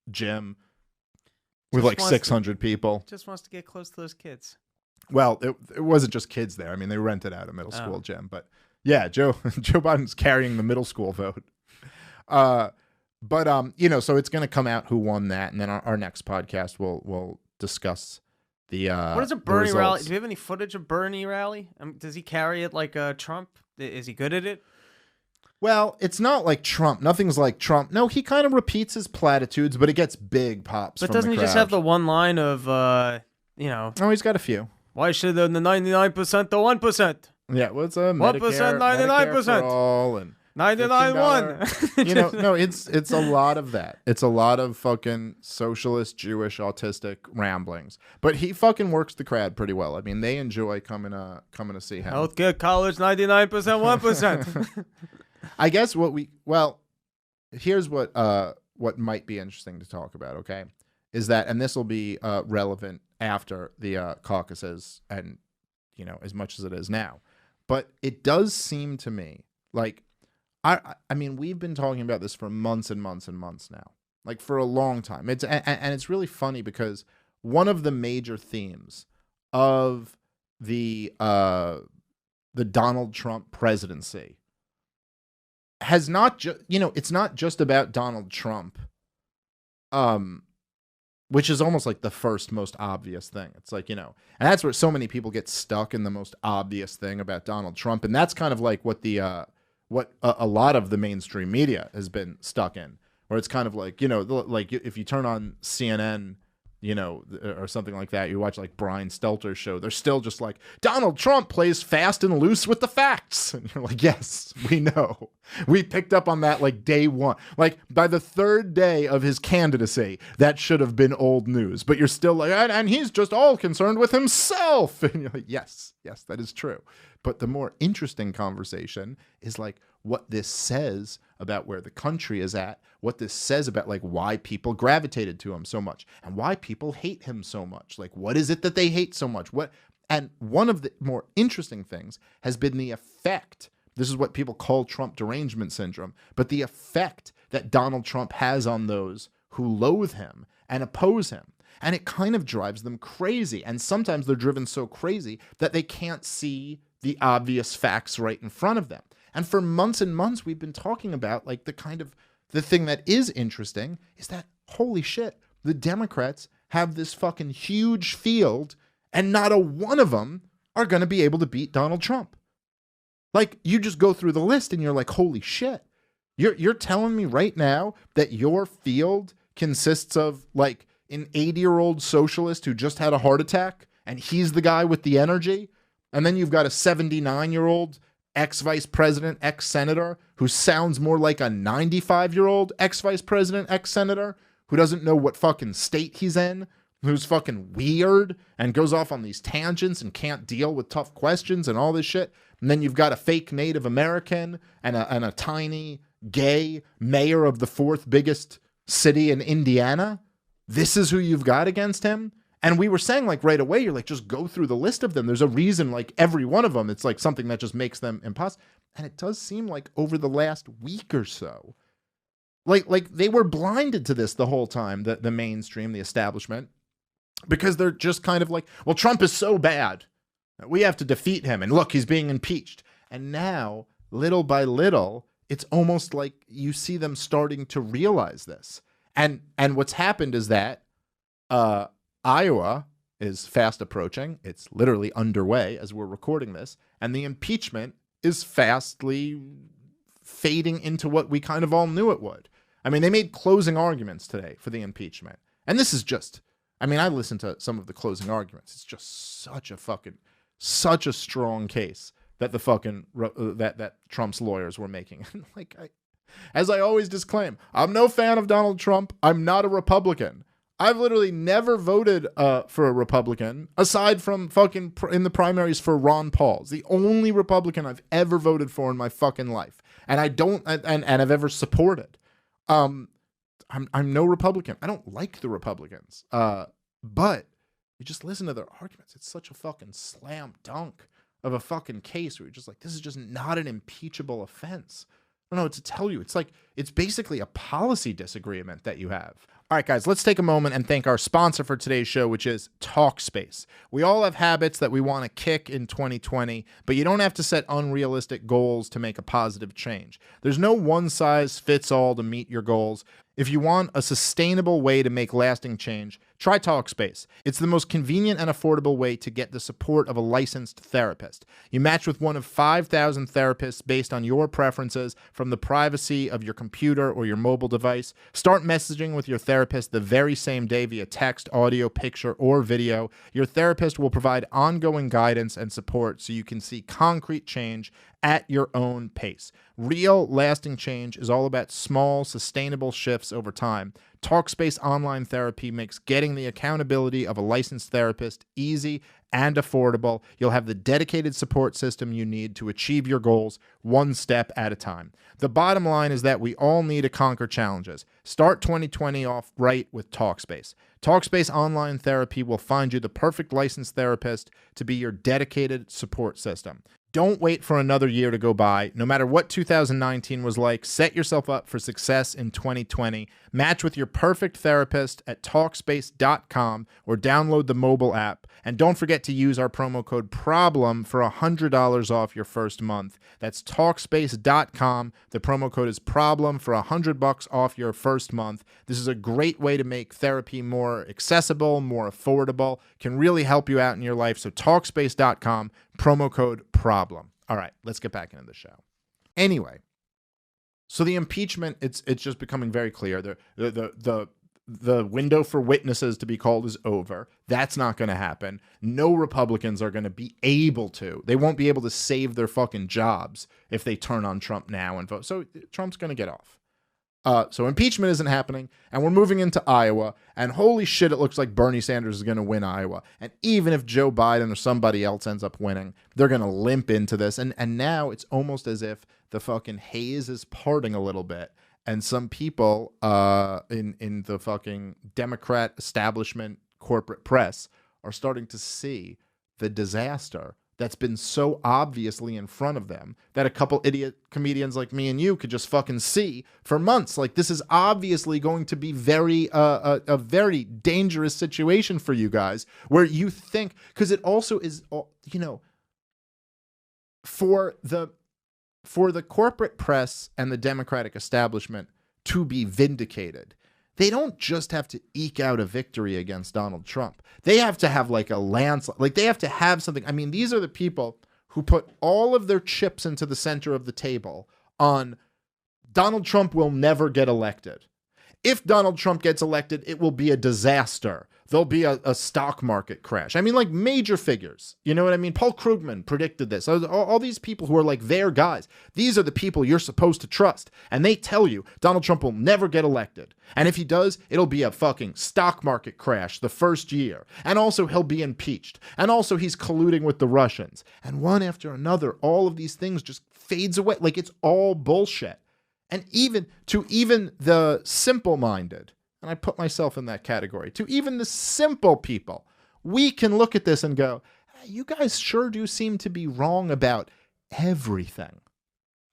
S4: gym with like 600 people.
S1: Just wants to get close to those kids.
S4: Well, it wasn't just kids there. I mean, they rented out a middle school gym. But yeah, Joe Biden's carrying the middle school vote. But you know, so it's going to come out who won that, and then our next podcast we'll discuss the
S1: what is a Bernie rally? Do we have any footage of Bernie rally? Does he carry it like Trump? Is he good at it?
S4: Well, it's not like Trump. Nothing's like Trump. No, he kind of repeats his platitudes, but it gets big pops.
S1: But
S4: from
S1: doesn't
S4: the
S1: he
S4: crowd.
S1: just have the one line of you know?
S4: Oh, he's got a few.
S1: Why should the 99% the 1%?
S4: Yeah, what's a
S1: 1%,
S4: Medicare,
S1: 99%,
S4: Medicare for all, and
S1: 99.1.
S4: you know, no, it's a lot of that. It's a lot of fucking socialist, Jewish, autistic ramblings. But he fucking works the crowd pretty well. I mean, they enjoy coming to see him.
S1: Healthcare, college, 99%, 1%.
S4: I guess here's what might be interesting to talk about, okay? Is that, and this will be relevant after the caucuses, and, you know, as much as it is now. But it does seem to me like, I mean, we've been talking about this for months and months and months now, like for a long time. And it's really funny because one of the major themes of the Donald Trump presidency has not just, you know, it's not just about Donald Trump, which is almost like the first most obvious thing. It's like, you know, and that's where so many people get stuck in the most obvious thing about Donald Trump. And that's kind of like what a lot of the mainstream media has been stuck in, where it's kind of like, you know, like if you turn on CNN, you know, or something like that, you watch like Brian Stelter's show, they're still just like, Donald Trump plays fast and loose with the facts. And you're like, yes, we know. We picked up on that like day one. Like by the third day of his candidacy, that should have been old news. But you're still like, and he's just all concerned with himself. And you're like, yes, that is true. But the more interesting conversation is like what this says about where the country is at, what this says about like why people gravitated to him so much and why people hate him so much. Like, what is it that they hate so much? And one of the more interesting things has been the effect. This is what people call Trump derangement syndrome, but the effect that Donald Trump has on those who loathe him and oppose him. And it kind of drives them crazy. And sometimes they're driven so crazy that they can't see the obvious facts right in front of them. And for months and months, we've been talking about like the thing that is interesting is that, holy shit, the Democrats have this fucking huge field and not a one of them are going to be able to beat Donald Trump. Like, you just go through the list and you're like, holy shit, you're telling me right now that your field consists of like an 80-year-old socialist who just had a heart attack and he's the guy with the energy? And then you've got a 79-year-old ex-vice president, ex-senator who sounds more like a 95-year-old ex-vice president, ex-senator who doesn't know what fucking state he's in, who's fucking weird and goes off on these tangents and can't deal with tough questions and all this shit. And then you've got a fake Native American and a tiny gay mayor of the fourth biggest city in Indiana. This is who you've got against him? And we were saying like right away, you're like, just go through the list of them. There's a reason like every one of them, it's like something that just makes them impossible. And it does seem like over the last week or so, like they were blinded to this the whole time, the mainstream, the establishment, because they're just kind of like, well, Trump is so bad. We have to defeat him. And look, he's being impeached. And now, little by little, it's almost like you see them starting to realize this. And what's happened is that Iowa is fast approaching. It's literally underway as we're recording this. And the impeachment is fastly fading into what we kind of all knew it would. I mean, they made closing arguments today for the impeachment. And this is just, I mean, I listened to some of the closing arguments. It's just such a strong case that the fucking, that Trump's lawyers were making. Like, as I always disclaim, I'm no fan of Donald Trump. I'm not a Republican. I've literally never voted for a Republican aside from fucking in the primaries for Ron Paul. It's the only Republican I've ever voted for in my fucking life. And I don't, and I've ever supported. I'm no Republican. I don't like the Republicans. But you just listen to their arguments. It's such a fucking slam dunk of a fucking case where you're just like, this is just not an impeachable offense. I don't know what to tell you. It's like, it's basically a policy disagreement that you have. All right, guys, let's take a moment and thank our sponsor for today's show, which is Talkspace. We all have habits that we want to kick in 2020, but you don't have to set unrealistic goals to make a positive change. There's no one size fits all to meet your goals. If you want a sustainable way to make lasting change, try Talkspace. It's the most convenient and affordable way to get the support of a licensed therapist. You match with one of 5,000 therapists based on your preferences from the privacy of your computer or your mobile device. Start messaging with your therapist the very same day via text, audio, picture, or video. Your therapist will provide ongoing guidance and support so you can see concrete change at your own pace. Real, lasting change is all about small, sustainable shifts over time. Talkspace Online Therapy makes getting the accountability of a licensed therapist easy and affordable. You'll have the dedicated support system you need to achieve your goals one step at a time. The bottom line is that we all need to conquer challenges. Start 2020 off right with Talkspace. Talkspace Online Therapy will find you the perfect licensed therapist to be your dedicated support system. Don't wait for another year to go by. No matter what 2019 was like, set yourself up for success in 2020. Match with your perfect therapist at Talkspace.com or download the mobile app. And don't forget to use our promo code PROBLEM for $100 off your first month. That's Talkspace.com. The promo code is PROBLEM for $100 off your first month. This is a great way to make therapy more accessible, more affordable, can really help you out in your life. So Talkspace.com, promo code PROBLEM. All right, let's get back into the show. Anyway, so the impeachment, it's just becoming very clear. The window for witnesses to be called is over. That's not going to happen. No Republicans are going to be able to. They won't be able to save their fucking jobs if they turn on Trump now and vote. So Trump's going to get off. So impeachment isn't happening, and we're moving into Iowa, and holy shit, it looks like Bernie Sanders is going to win Iowa. And even if Joe Biden or somebody else ends up winning, they're going to limp into this. And now it's almost as if the fucking haze is parting a little bit, and some people in the fucking Democrat establishment corporate press are starting to see the disaster that's been so obviously in front of them that a couple idiot comedians like me and you could just fucking see for months. Like, this is obviously going to be a very dangerous situation for you guys, where you think, because it also is, you know, for the corporate press and the Democratic establishment to be vindicated, they don't just have to eke out a victory against Donald Trump. They have to have like a landslide. Like, they have to have something. I mean, these are the people who put all of their chips into the center of the table on Donald Trump will never get elected. If Donald Trump gets elected, it will be a disaster. There'll be a stock market crash. I mean, like, major figures. You know what I mean? Paul Krugman predicted this. All these people who are like their guys. These are the people you're supposed to trust. And they tell you Donald Trump will never get elected. And if he does, it'll be a fucking stock market crash the first year. And also he'll be impeached. And also he's colluding with the Russians. And one after another, all of these things just fades away. Like, it's all bullshit. And even the simple-minded, and I put myself in that category, to even the simple people, we can look at this and go, hey, you guys sure do seem to be wrong about everything.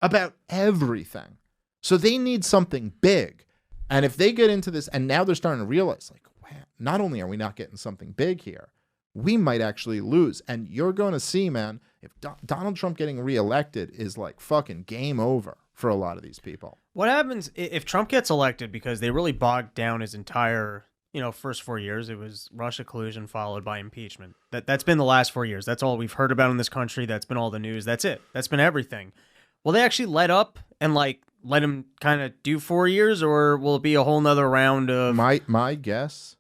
S4: About everything. So they need something big. And if they get into this, and now they're starting to realize, like, wow, not only are we not getting something big here, we might actually lose. And you're going to see, man, if Donald Trump getting reelected is like fucking game over for a lot of these people.
S1: What happens if Trump gets elected? Because they really bogged down his entire, first 4 years. It was Russia collusion followed by impeachment. That's been the last 4 years. That's all we've heard about in this country. That's been all the news. That's it. That's been everything. Will they actually let up and let him kind of do 4 years, or will it be a whole nother round of?
S4: My guess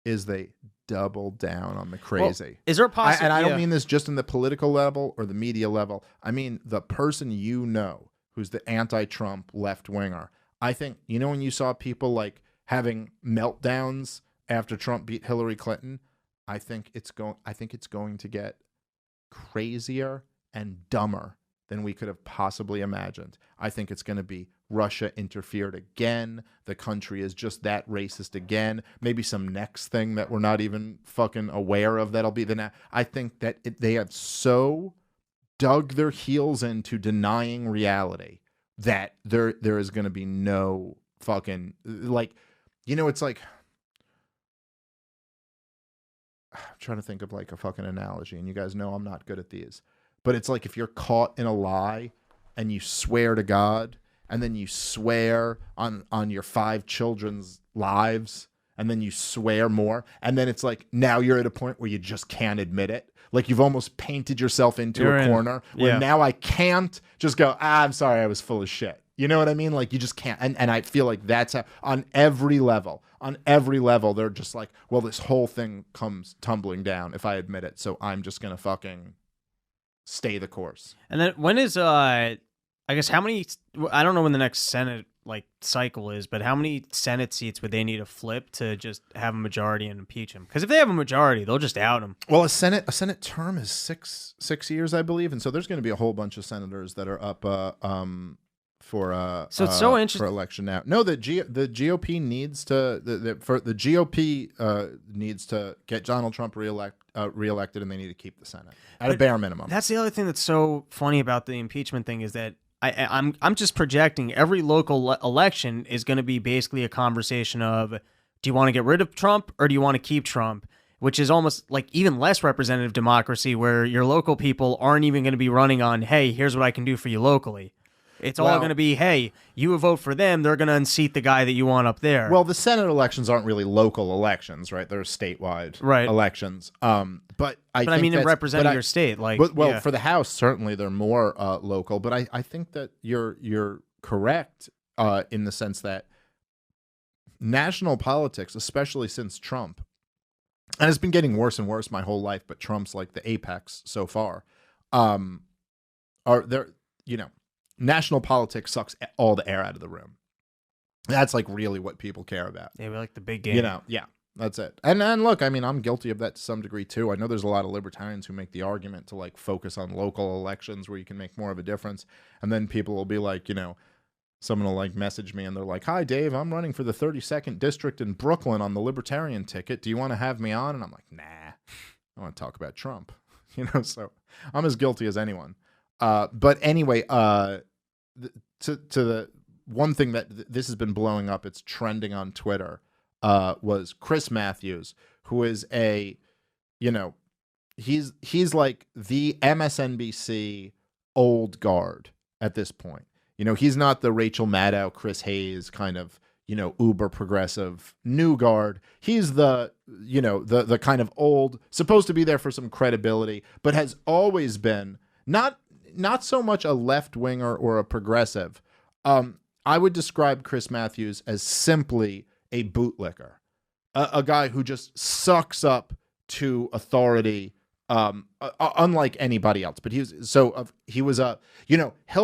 S4: is they double down on the crazy.
S1: Well, is there a possibility?
S4: And I don't mean this just in the political level or the media level. I mean the person who's the anti-Trump left-winger. I think, when you saw people having meltdowns after Trump beat Hillary Clinton, I think it's going to get crazier and dumber than we could have possibly imagined. I think it's going to be Russia interfered again. The country is just that racist again. Maybe some next thing that we're not even fucking aware of that'll be the next. I think that they have so dug their heels into denying reality that there is going to be no fucking it's like, I'm trying to think of a fucking analogy, and you guys know I'm not good at these, but it's like if you're caught in a lie and you swear to God and then you swear on your 5 children's lives and then you swear more, and then it's like now you're at a point where you just can't admit it. Like you've almost painted yourself into a corner where now I can't just go, I'm sorry, I was full of shit. You know what I mean? You just can't. And I feel like that's how, on every level, they're just like, well, this whole thing comes tumbling down if I admit it. So I'm just going to fucking stay the course.
S1: And then when is, I guess how many, I don't know when the next Senate cycle is, but how many Senate seats would they need to flip to just have a majority and impeach him? Because if they have a majority, they'll just out him.
S4: Well, a Senate term is six years, I believe, and so there's going to be a whole bunch of senators that are up for
S1: so it's so interesting
S4: for election now. No, the GOP needs to the GOP needs to get Donald Trump reelected, and they need to keep the Senate at a bare minimum.
S1: That's the other thing that's so funny about the impeachment thing is that I'm just projecting every local election is going to be basically a conversation of, do you want to get rid of Trump or do you want to keep Trump? Which is almost even less representative democracy, where your local people aren't even going to be running on, hey, here's what I can do for you locally. It's all going to be, hey, you vote for them, they're going to unseat the guy that you want up there.
S4: Well, the Senate elections aren't really local elections, right? They're statewide elections. But I mean,
S1: in representing your state,
S4: for the House, certainly they're more local. But I think that you're correct in the sense that national politics, especially since Trump, and it's been getting worse and worse my whole life, but Trump's like the apex so far, are there, national politics sucks all the air out of the room. That's really what people care about.
S1: Yeah, we like the big game.
S4: Yeah, that's it. And look, I mean, I'm guilty of that to some degree too. I know there's a lot of libertarians who make the argument to focus on local elections where you can make more of a difference. And then people will be like, someone will message me and they're like, "Hi Dave, I'm running for the 32nd district in Brooklyn on the libertarian ticket. Do you want to have me on?" And I'm like, "Nah, I want to talk about Trump." So I'm as guilty as anyone. But anyway, to the one thing that this has been blowing up, it's trending on Twitter, was Chris Matthews, who is he's like the MSNBC old guard at this point. He's not the Rachel Maddow, Chris Hayes kind of, uber progressive new guard. He's the kind of old, supposed to be there for some credibility, but has always been not so much a left winger or a progressive. I would describe Chris Matthews as simply a bootlicker, a guy who just sucks up to authority, unlike anybody else. But he'll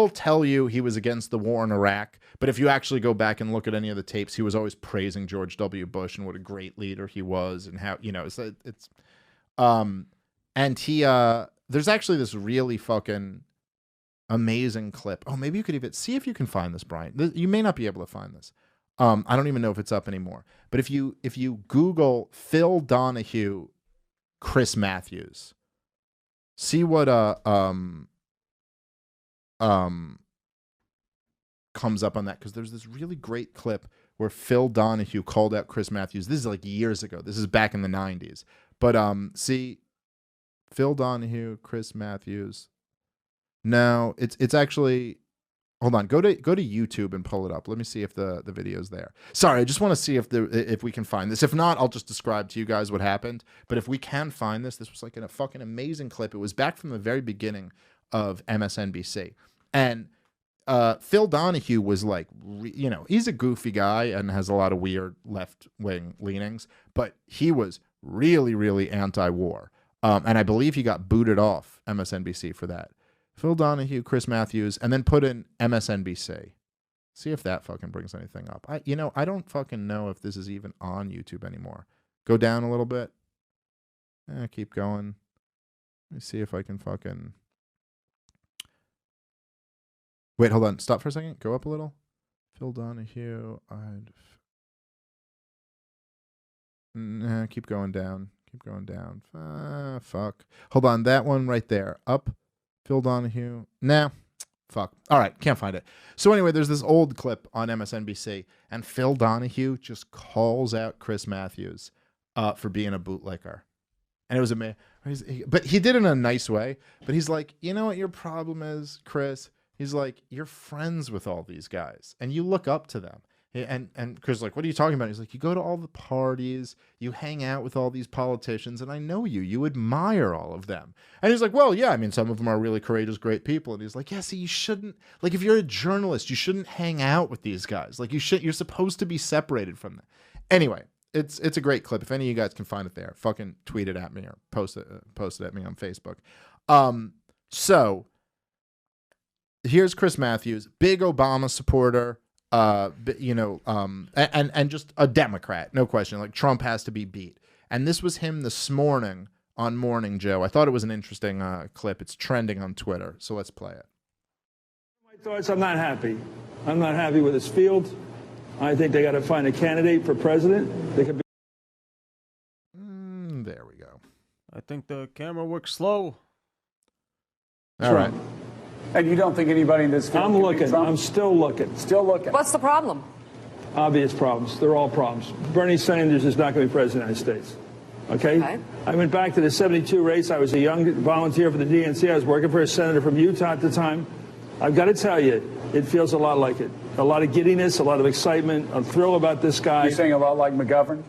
S4: tell you he was against the war in Iraq, but if you actually go back and look at any of the tapes, he was always praising George W. Bush and what a great leader he was, and how and he there's actually this really fucking amazing clip. Oh, maybe you could even see if you can find this, Bryant. You may not be able to find this. I don't even know if it's up anymore. But if you Google Phil Donahue, Chris Matthews, see what comes up on that, because there's this really great clip where Phil Donahue called out Chris Matthews. This is years ago. This is back in the 90s. But see, Phil Donahue, Chris Matthews. No, it's actually Hold on, go to YouTube and pull it up. Let me see if the video's there. Sorry, I just want to see if we can find this. If not, I'll just describe to you guys what happened. But if we can find this was like a fucking amazing clip. It was back from the very beginning of MSNBC, and Phil Donahue was like, he's a goofy guy and has a lot of weird left-wing leanings, but he was really, really anti-war. And I believe he got booted off MSNBC for that. Phil Donahue, Chris Matthews, and then put in MSNBC. See if that fucking brings anything up. I don't fucking know if this is even on YouTube anymore. Go down a little bit. Keep going. Let me see if I can fucking... Wait, hold on. Stop for a second. Go up a little. Phil Donahue. Keep going down. Keep going down. Fuck. Hold on. That one right there. Up. Phil Donahue. Nah. Fuck. All right. Can't find it. So anyway, there's this old clip on MSNBC, and Phil Donahue just calls out Chris Matthews for being a bootlicker. And it was amazing. But he did it in a nice way. But he's like, you know what your problem is, Chris? He's like, you're friends with all these guys, and you look up to them. And Chris is like, what are you talking about? He's like, you go to all the parties, you hang out with all these politicians, and I know you admire all of them. And he's like, well, yeah, I mean, some of them are really courageous, great people. And he's like, yeah, see, you shouldn't, like, if you're a journalist, you shouldn't hang out with these guys. Like, you're supposed to be separated from them. Anyway, it's a great clip. If any of you guys can find it there, fucking tweet it at me or post it at me on Facebook. So here's Chris Matthews, big Obama supporter. And just a Democrat, no question. Like, Trump has to be beat. And this was him this morning on Morning Joe. I thought it was an interesting clip. It's trending on Twitter, so let's play it.
S5: My thoughts, I'm not happy. I'm not happy with this field. I think they got to find a candidate for president. They could be.
S4: There we go.
S1: I think the camera works slow.
S4: All right.
S6: And you don't think anybody in this field
S5: I'm
S6: can
S5: looking.
S6: beat Trump?
S5: I'm still looking.
S6: Still looking.
S7: What's the problem?
S5: Obvious problems. They're all problems. Bernie Sanders is not going to be president of the United States. Okay? I went back to the 72 race. I was a young volunteer for the DNC. I was working for a senator from Utah at the time. I've got to tell you, it feels a lot like it. A lot of giddiness, a lot of excitement, a thrill about this guy.
S6: You're saying a lot like McGovern?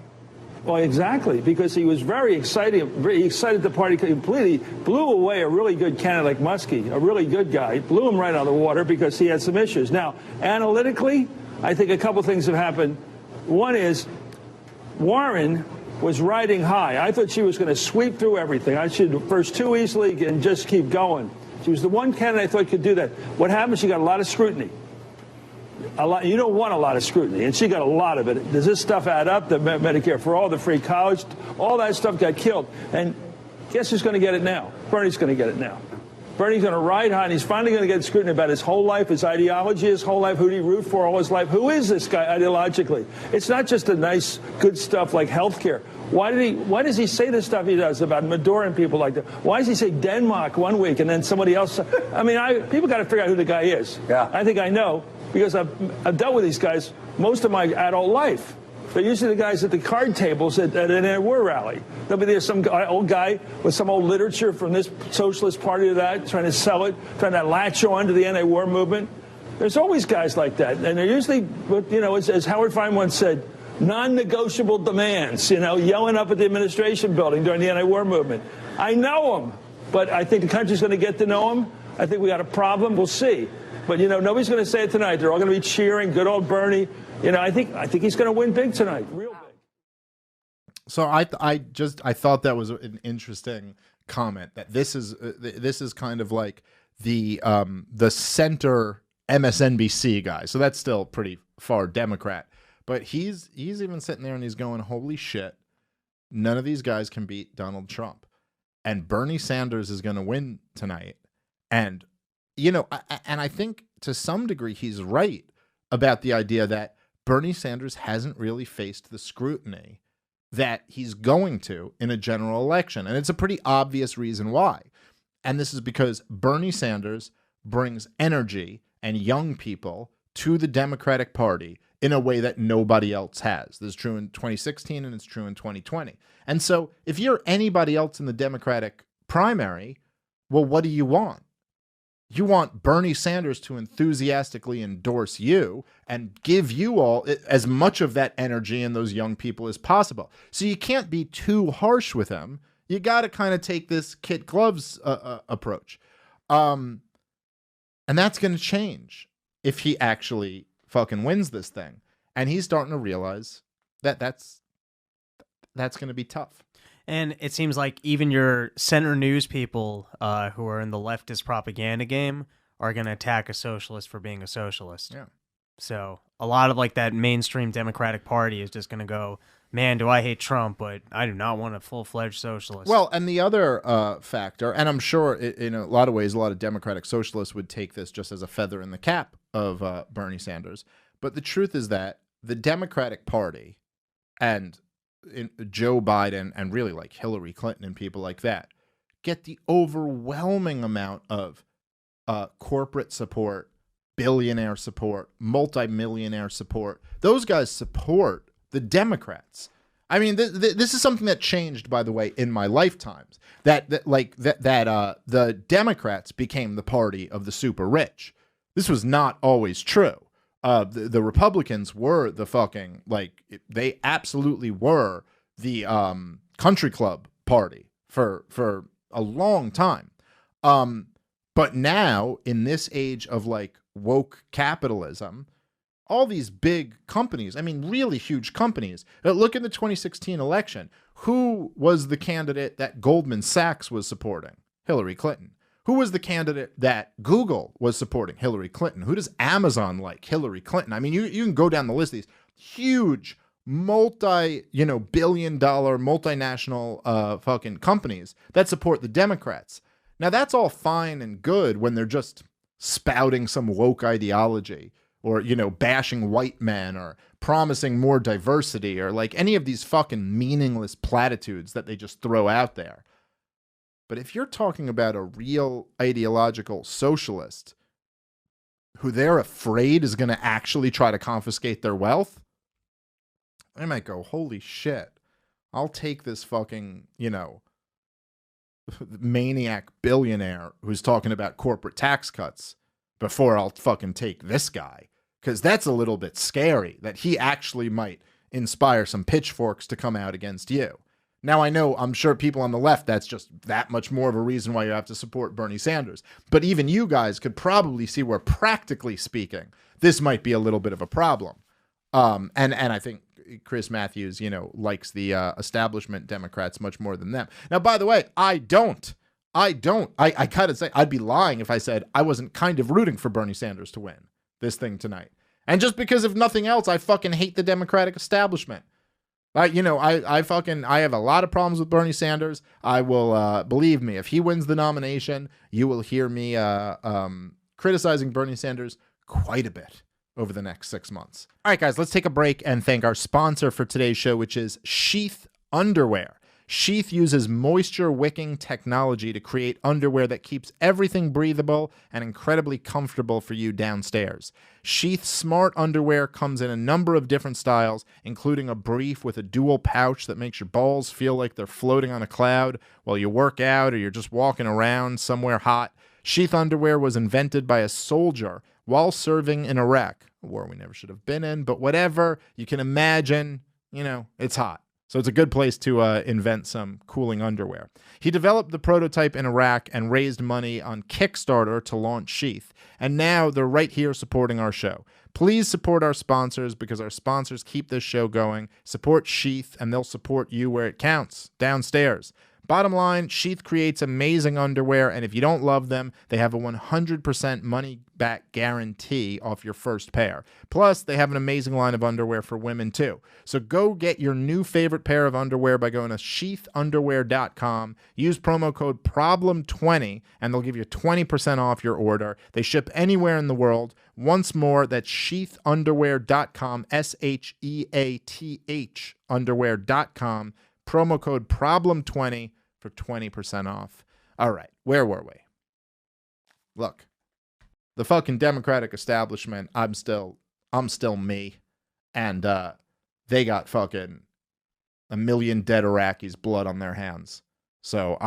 S5: Well, exactly, because he was very excited. He excited the party completely, blew away a really good candidate like Muskie, a really good guy, blew him right out of the water because he had some issues. Now, analytically, I think a couple things have happened. One is Warren was riding high. I thought she was going to sweep through everything. I should first too easily and just keep going. She was the one candidate I thought could do that. What happened? She got a lot of scrutiny. You don't want a lot of scrutiny, and she got a lot of it. Does this stuff add up? The Medicare for all, the free college, all that stuff got killed. And guess who's going to get it now? Bernie's going to get it now. Bernie's going to ride high, and he's finally going to get scrutiny about his whole life, his ideology, his whole life, who did he root for all his life. Who is this guy ideologically? It's not just the nice, good stuff like health care. Why does he say the stuff he does about Maduro and people like that? Why does he say Denmark one week and then somebody else? I mean, people got to figure out who the guy is. Yeah. I think I know, because I've dealt with these guys most of my adult life. They're usually the guys at the card tables at an anti-war rally. There'll be there some old guy with some old literature from this socialist party or that, trying to sell it, trying to latch on to the anti-war movement. There's always guys like that. And they're usually, as Howard Fine once said, non-negotiable demands, yelling up at the administration building during the anti-war movement. I know them, but I think the country's going to get to know them. I think we got a problem. We'll see. But, nobody's going to say it tonight. They're all going to be cheering. Good old Bernie. I think he's going to win big tonight. Real big.
S4: So I thought that was an interesting comment, that this is kind of like the center MSNBC guy. So that's still pretty far Democrat. But he's even sitting there and he's going, holy shit, none of these guys can beat Donald Trump. And Bernie Sanders is going to win tonight. And, and I think to some degree he's right about the idea that Bernie Sanders hasn't really faced the scrutiny that he's going to in a general election. And it's a pretty obvious reason why. And this is because Bernie Sanders brings energy and young people to the Democratic Party in a way that nobody else has. This is true in 2016 and it's true in 2020. And so if you're anybody else in the Democratic primary, well, what do you want? You want Bernie Sanders to enthusiastically endorse you and give you all as much of that energy and those young people as possible. So you can't be too harsh with him. You got to kind of take this kid gloves approach. And that's going to change if he actually fucking wins this thing. And he's starting to realize that that's going to be tough.
S1: And it seems like even your center news people who are in the leftist propaganda game are going to attack a socialist for being a socialist.
S4: Yeah.
S1: So a lot of like that mainstream Democratic Party is just going to go, man, do I hate Trump, but I do not want a full-fledged socialist.
S4: Well, and the other factor, and I'm sure in a lot of ways, a lot of Democratic socialists would take this just as a feather in the cap of Bernie Sanders. But the truth is that the Democratic Party and Joe Biden and really like Hillary Clinton and people like that get the overwhelming amount of corporate support, billionaire support, multimillionaire support. Those guys support the Democrats. I mean, this is something that changed, by the way, in my lifetimes. That the Democrats became the party of the super rich. This was not always true. The Republicans were the fucking, like, they absolutely were the country club party for a long time. But now, in this age of, like, woke capitalism, all these big companies, I mean, really huge companies. Look at the 2016 election. Who was the candidate that Goldman Sachs was supporting? Hillary Clinton. Who was the candidate that Google was supporting? Hillary Clinton. Who does Amazon like? Hillary Clinton. I mean, you can go down the list of these huge billion-dollar multinational fucking companies that support the Democrats. Now, that's all fine and good when they're just spouting some woke ideology or, bashing white men or promising more diversity or like any of these fucking meaningless platitudes that they just throw out there. But if you're talking about a real ideological socialist who they're afraid is going to actually try to confiscate their wealth, I might go, holy shit, I'll take this fucking, maniac billionaire who's talking about corporate tax cuts before I'll fucking take this guy. Because that's a little bit scary that he actually might inspire some pitchforks to come out against you. Now, I'm sure people on the left, that's just that much more of a reason why you have to support Bernie Sanders. But even you guys could probably see where, practically speaking, this might be a little bit of a problem. And I think Chris Matthews, likes the establishment Democrats much more than them. Now, by the way, I don't. I gotta say, I'd be lying if I said I wasn't kind of rooting for Bernie Sanders to win this thing tonight. And just because if nothing else, I fucking hate the Democratic establishment. I have a lot of problems with Bernie Sanders. I will, believe me, if he wins the nomination, you will hear me criticizing Bernie Sanders quite a bit over the next 6 months. All right, guys, let's take a break and thank our sponsor for today's show, which is Sheath Underwear. Sheath uses moisture-wicking technology to create underwear that keeps everything breathable and incredibly comfortable for you downstairs. Sheath Smart Underwear comes in a number of different styles, including a brief with a dual pouch that makes your balls feel like they're floating on a cloud while you work out or you're just walking around somewhere hot. Sheath Underwear was invented by a soldier while serving in Iraq, a war we never should have been in, but whatever, you can imagine, it's hot. So it's a good place to invent some cooling underwear. He developed the prototype in Iraq and raised money on Kickstarter to launch Sheath. And now they're right here supporting our show. Please support our sponsors because our sponsors keep this show going. Support Sheath and they'll support you where it counts, downstairs. Bottom line, Sheath creates amazing underwear, and if you don't love them, they have a 100% money-back guarantee off your first pair. Plus, they have an amazing line of underwear for women, too. So go get your new favorite pair of underwear by going to sheathunderwear.com. Use promo code PROBLEM20, and they'll give you 20% off your order. They ship anywhere in the world. Once more, that's sheathunderwear.com, SHEATH underwear.com. Promo code PROBLEM20 for 20% off. All right, where were we? Look, the fucking Democratic establishment, I'm still me. And they got fucking 1 million dead Iraqis' blood on their hands. So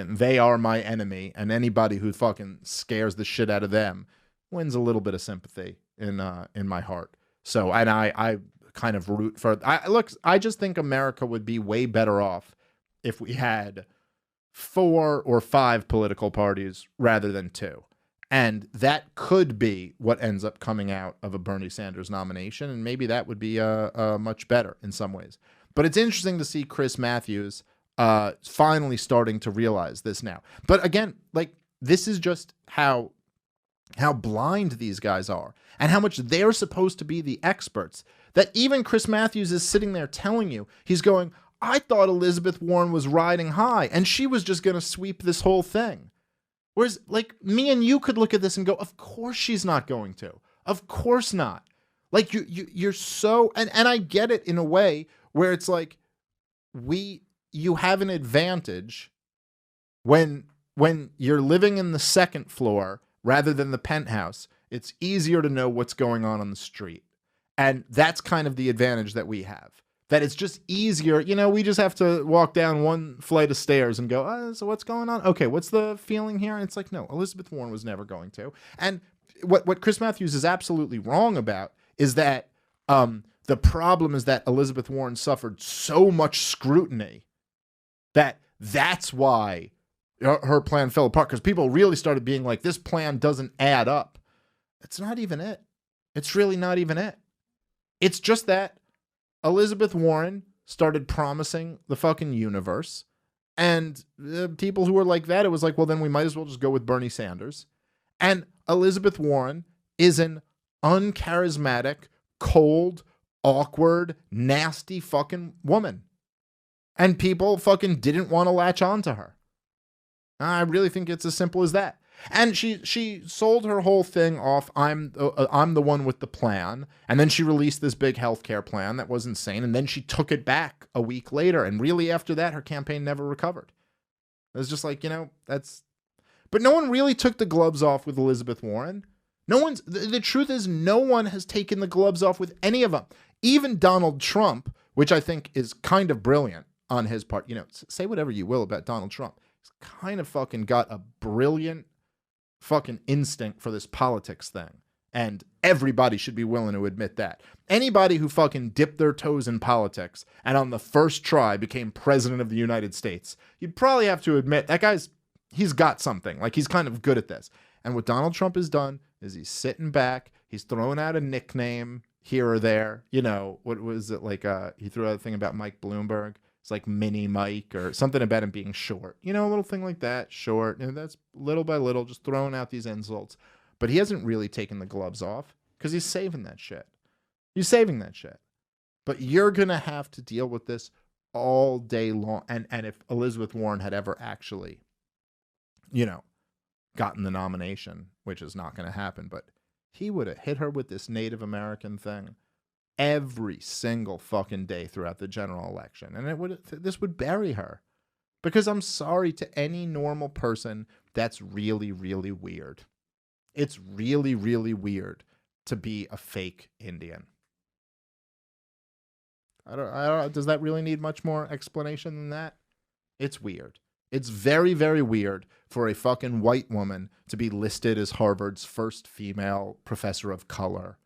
S4: they are my enemy, and anybody who fucking scares the shit out of them wins a little bit of sympathy in my heart. So, and I kind of root for, I just think America would be way better off if we had 4 or 5 political parties rather than 2. And that could be what ends up coming out of a Bernie Sanders nomination, and maybe that would be much better in some ways. But it's interesting to see Chris Matthews finally starting to realize this now. But again, like, this is just how blind these guys are and how much they're supposed to be the experts, that even Chris Matthews is sitting there telling you, he's going, I thought Elizabeth Warren was riding high and she was just going to sweep this whole thing. Whereas, like, me and you could look at this and go, of course she's not going to. Of course not. Like, you're so, and I get it in a way where it's like, you have an advantage when you're living in the second floor rather than the penthouse. It's easier to know what's going on the street. And that's kind of the advantage that we have. That it's just easier. You know, we just have to walk down one flight of stairs and go, so what's going on? Okay, what's the feeling here? And it's like, no, Elizabeth Warren was never going to. And what Chris Matthews is absolutely wrong about is that the problem is that Elizabeth Warren suffered so much scrutiny that's why her plan fell apart, because people really started being like, this plan doesn't add up. It's not even it. It's really not even it. It's just that Elizabeth Warren started promising the fucking universe, and the people who were like that, it was like, well, then we might as well just go with Bernie Sanders. And Elizabeth Warren is an uncharismatic, cold, awkward, nasty fucking woman. And people fucking didn't want to latch on to her. I really think it's as simple as that. And she sold her whole thing off. I'm the one with the plan. And then she released this big healthcare plan that was insane. And then she took it back a week later. And really after that, her campaign never recovered. It was just like, but no one really took the gloves off with Elizabeth Warren. The truth is, no one has taken the gloves off with any of them. Even Donald Trump, which I think is kind of brilliant on his part. Say whatever you will about Donald Trump. He's kind of fucking got a brilliant fucking instinct for this politics thing. And everybody should be willing to admit that. Anybody who fucking dipped their toes in politics and on the first try became president of the United States, you'd probably have to admit that he's got something. Like, he's kind of good at this. And what Donald Trump has done is he's sitting back, he's throwing out a nickname here or there. What was it, like, he threw out a thing about Mike Bloomberg. It's like Mini Mike or something about him being short. A little thing like that, short. And that's little by little just throwing out these insults. But he hasn't really taken the gloves off because he's saving that shit. He's saving that shit. But you're going to have to deal with this all day long. And if Elizabeth Warren had ever actually, gotten the nomination, which is not going to happen, but he would have hit her with this Native American thing every single fucking day throughout the general election. And this would bury her. Because I'm sorry to any normal person, that's really, really weird. It's really, really weird to be a fake Indian. I don't, does that really need much more explanation than that? It's weird. It's very, very weird for a fucking white woman to be listed as Harvard's first female professor of color,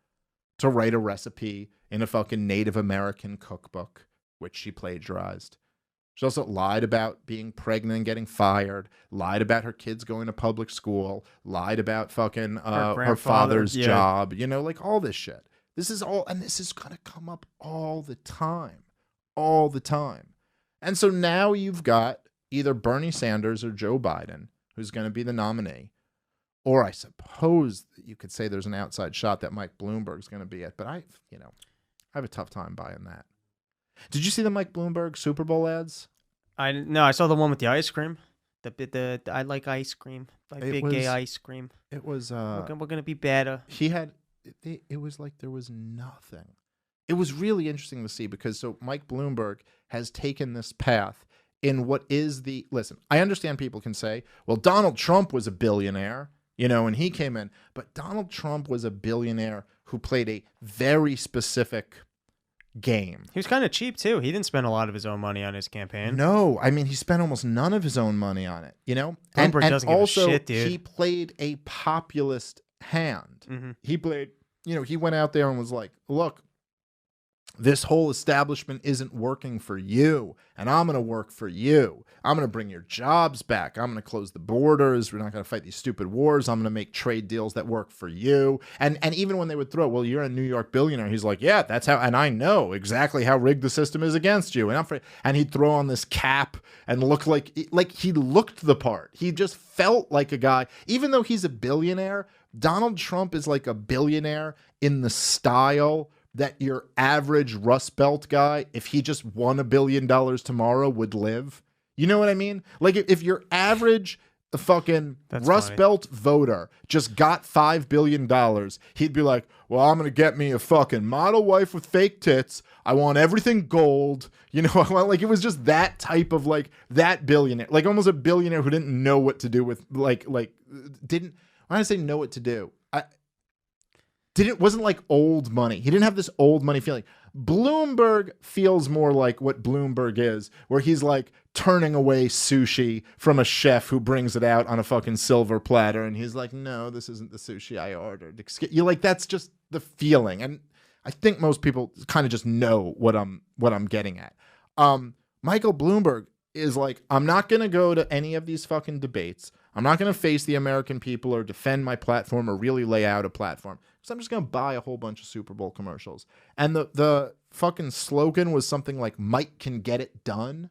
S4: to write a recipe in a fucking Native American cookbook, which she plagiarized. She also lied about being pregnant and getting fired, lied about her kids going to public school, lied about fucking her father's job, like all this shit. This is all, and this is going to come up all the time. And so now you've got either Bernie Sanders or Joe Biden, who's going to be the nominee. Or I suppose you could say there's an outside shot that Mike Bloomberg's going to be it. But I have a tough time buying that. Did you see the Mike Bloomberg Super Bowl ads?
S1: No, I saw the one with the ice cream. The I like ice cream. Like big gay ice cream.
S4: It was
S1: we're gonna be better.
S4: He had it was like there was nothing. It was really interesting to see because Mike Bloomberg has taken this path in what is listen, I understand people can say, well, Donald Trump was a billionaire, and he came in, but Donald Trump was a billionaire who played a very specific game.
S1: He was kind of cheap too. He didn't spend a lot of his own money on his campaign.
S4: No, I mean, he spent almost none of his own money on it, you know?
S1: Bloomberg
S4: and
S1: doesn't give a
S4: also,
S1: shit, dude.
S4: he played a populist hand.
S1: Mm-hmm.
S4: He played, you know, he went out there and was like, look, this whole establishment isn't working for you, and I'm going to work for you. I'm going to bring your jobs back. I'm going to close the borders. We're not going to fight these stupid wars. I'm going to make trade deals that work for you. And even when they would throw, well, you're a New York billionaire. He's like, yeah, that's how, and I know exactly how rigged the system is against you. And he'd throw on this cap and look like he looked the part. He just felt like a guy, even though he's a billionaire. Donald Trump is like a billionaire in the style that your average Rust Belt guy, if he just won $1 billion tomorrow, would live. You know what I mean? Like if your average fucking Rust Belt voter just got $5 billion, he'd be like, well, I'm going to get me a fucking model wife with fake tits. I want everything gold. You know, I want, like, it was just that type of like that billionaire, like almost a billionaire who didn't know what to do with didn't, I say know what to do. Wasn't like old money. He didn't have this old money feeling. Bloomberg feels more like what Bloomberg is, where he's like turning away sushi from a chef who brings it out on a fucking silver platter. And he's like, no, this isn't the sushi I ordered. You're like, that's just the feeling. And I think most people kind of just know what I'm getting at. Michael Bloomberg is like, I'm not going to go to any of these fucking debates. I'm not going to face the American people or defend my platform or really lay out a platform. So I'm just going to buy a whole bunch of Super Bowl commercials. And the fucking slogan was something like, Mike can get it done.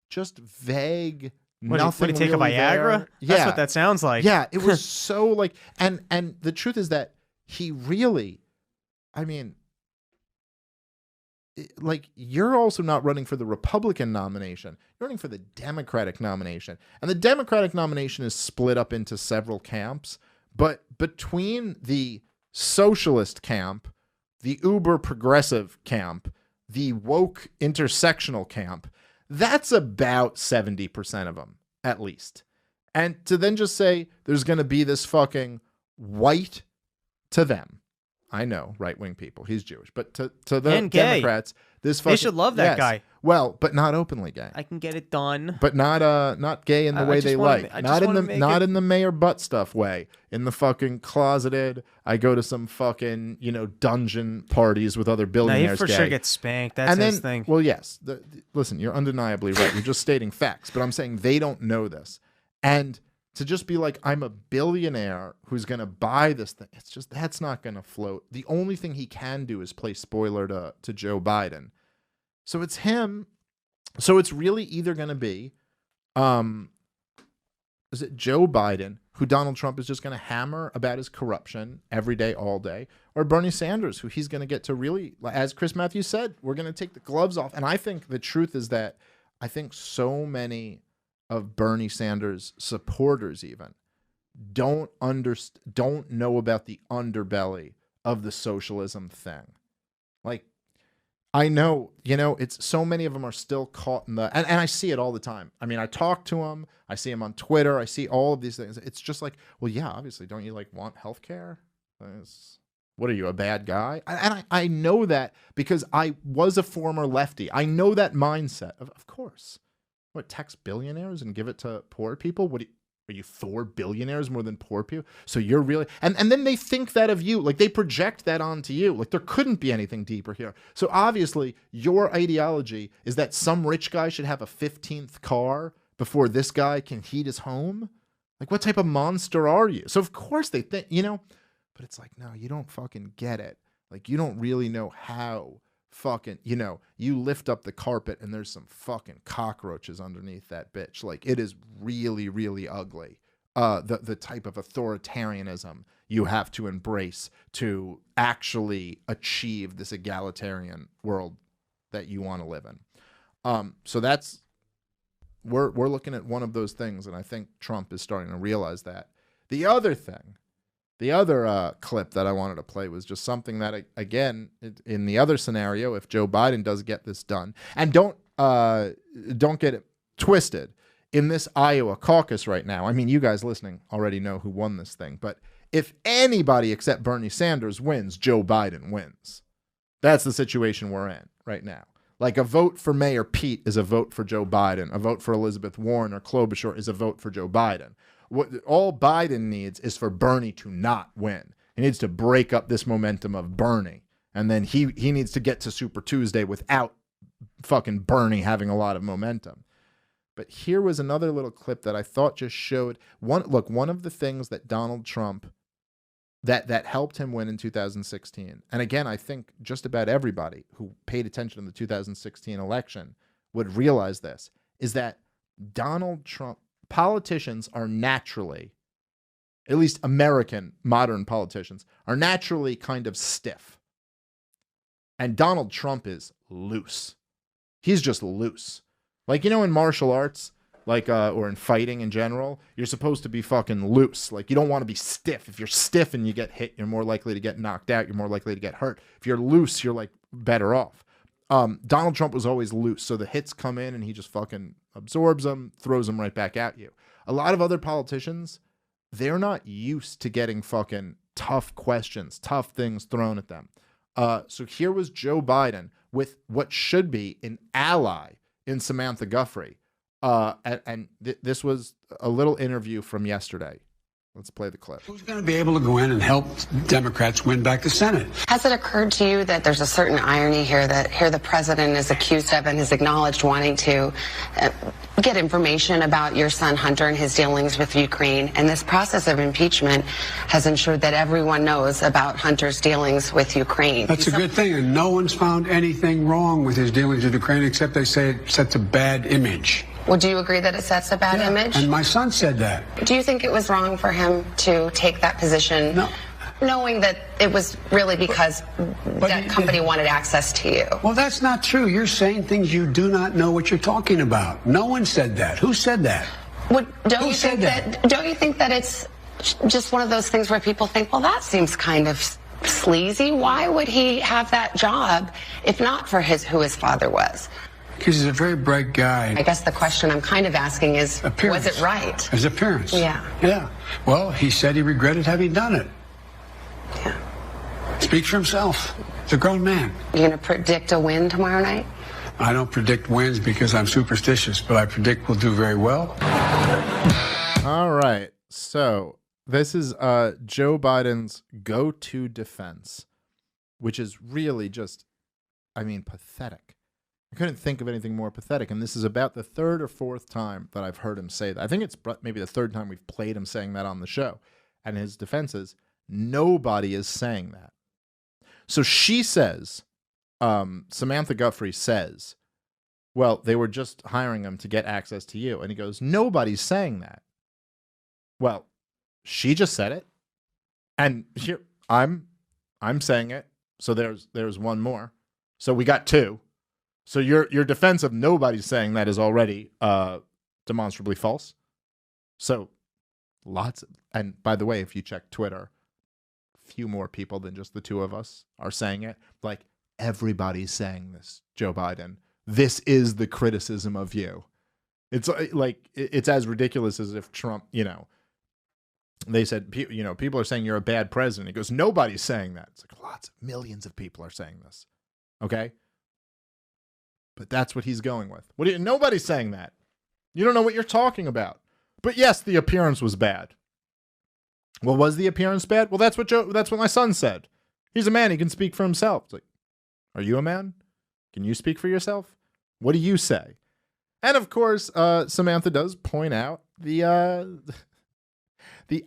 S4: Just vague, nothing.
S1: What, do you take
S4: really
S1: a Viagra?
S4: there.
S1: That's
S4: Yeah.
S1: what that sounds like.
S4: Yeah, it was so like, and the truth is that he really, I mean, like, you're also not running for the Republican nomination. You're running for the Democratic nomination. And the Democratic nomination is split up into several camps. But between the socialist camp, the uber progressive camp, the woke intersectional camp, that's about 70% of them, at least. And to then just say there's going to be this fucking white to them. I know, right-wing people. He's Jewish. But to the
S1: And gay.
S4: Democrats, this fucking...
S1: They should love that guy.
S4: Well, but not openly gay.
S1: I can get it done.
S4: But not gay in the way they like. Not in the mayor butt stuff way. In the fucking closeted, I go to some fucking, dungeon parties with other
S1: No,
S4: billionaires.
S1: he for sure gets spanked. That's his thing.
S4: Well, yes. Listen, you're undeniably right. You're just stating facts. But I'm saying they don't know this. And to just be like, I'm a billionaire who's going to buy this thing, it's just, that's not going to float. The only thing he can do is play spoiler to Joe Biden. So it's him. So it's really either going to be, is it Joe Biden, who Donald Trump is just going to hammer about his corruption every day, all day, or Bernie Sanders, who he's going to get to really, as Chris Matthews said, we're going to take the gloves off. And I think the truth is that I think so many of Bernie Sanders supporters even don't know about the underbelly of the socialism thing. Like, I know, it's so many of them are still caught in and I see it all the time. I mean, I talk to them, I see them on Twitter, I see all of these things. It's just like, well, yeah, obviously, don't you want healthcare? What are you, a bad guy? And I know that because I was a former lefty. I know that mindset of course. What, tax billionaires and give it to poor people? Are you for billionaires more than poor people? So you're really... And then they think that of you. Like, they project that onto you. Like, there couldn't be anything deeper here. So obviously, your ideology is that some rich guy should have a 15th car before this guy can heat his home? Like, what type of monster are you? So of course they think, But it's like, no, you don't fucking get it. Like, you don't really know how... fucking, you lift up the carpet and there's some fucking cockroaches underneath that bitch. Like, it is really, really ugly. The type of authoritarianism you have to embrace to actually achieve this egalitarian world that you want to live in. So that's, we're looking at one of those things, and I think Trump is starting to realize that. The other clip that I wanted to play was just something that, again, in the other scenario, if Joe Biden does get this done, and don't get it twisted, in this Iowa caucus right now, I mean, you guys listening already know who won this thing, but if anybody except Bernie Sanders wins, Joe Biden wins. That's the situation we're in. right now. Like a vote for Mayor Pete is a vote for Joe Biden. A vote for Elizabeth Warren or Klobuchar is a vote for Joe Biden. What all Biden needs is for Bernie to not win. He needs to break up this momentum of Bernie. And then he needs to get to Super Tuesday without fucking Bernie having a lot of momentum. But here was another little clip that I thought just showed one of the things that Donald Trump that helped him win in 2016. And again, I think just about everybody who paid attention to the 2016 election would realize this, is that Donald Trump, politicians are naturally, at least American modern politicians, are naturally kind of stiff. And Donald Trump is loose. He's just loose. Like, in martial arts, like, or in fighting in general, you're supposed to be fucking loose. Like, you don't want to be stiff. If you're stiff and you get hit, you're more likely to get knocked out. You're more likely to get hurt. If you're loose, you're, like, better off. Donald Trump was always loose. So the hits come in and he just fucking absorbs them, throws them right back at you. A lot of other politicians, they're not used to getting fucking tough questions, tough things thrown at them. So here was Joe Biden with what should be an ally in Samantha Guthrie. This was a little interview from yesterday. Let's play the clip.
S7: Who's going to be able to go in and help Democrats win back the Senate?
S8: Has it occurred to you that there's a certain irony here, that here the president is accused of and has acknowledged wanting to get information about your son Hunter and his dealings with Ukraine, and this process of impeachment has ensured that everyone knows about Hunter's dealings with Ukraine?
S7: That's a good thing, and no one's found anything wrong with his dealings with Ukraine except they say it sets a bad image.
S8: Would you agree that it sets a bad image?
S7: And my son said that.
S8: Do you think it was wrong for him to take that position, knowing that it was really because that company wanted access to you?
S7: Well, that's not true. You're saying things you do not know what you're talking about. No one said that. Who said that?
S8: Don't you think that it's just one of those things where people think, well, that seems kind of sleazy. Why would he have that job if not for who his father was?
S7: Because he's a very bright guy.
S8: I guess the question I'm kind of asking is, was it right?
S7: His appearance.
S8: Yeah.
S7: Yeah. Well, he said he regretted having done it.
S8: Yeah.
S7: Speaks for himself. He's a grown man.
S8: You going to predict a win tomorrow night?
S7: I don't predict wins because I'm superstitious, but I predict we'll do very well.
S4: All right. So this is Joe Biden's go-to defense, which is really just, pathetic. I couldn't think of anything more pathetic, and this is about the third or fourth time that I've heard him say that. I think it's maybe the third time we've played him saying that on the show. And his defense is, nobody is saying that. So she says, Samantha Guthrie says, well, they were just hiring him to get access to you. And he goes, nobody's saying that. Well, she just said it, and here I'm saying it. So there's one more. So we got two. So your defense of nobody's saying that is already demonstrably false. So and by the way, if you check Twitter, a few more people than just the two of us are saying it. Like, everybody's saying this, Joe Biden. This is the criticism of you. It's like, it's as ridiculous as if Trump, they said, people are saying you're a bad president. He goes, nobody's saying that. It's like millions of people are saying this. Okay? But that's what he's going with. Nobody's saying that. You don't know what you're talking about. But yes, the appearance was bad. Well, was the appearance bad? Well, that's what my son said. He's a man. He can speak for himself. It's like, are you a man? Can you speak for yourself? What do you say? And of course, Samantha does point out the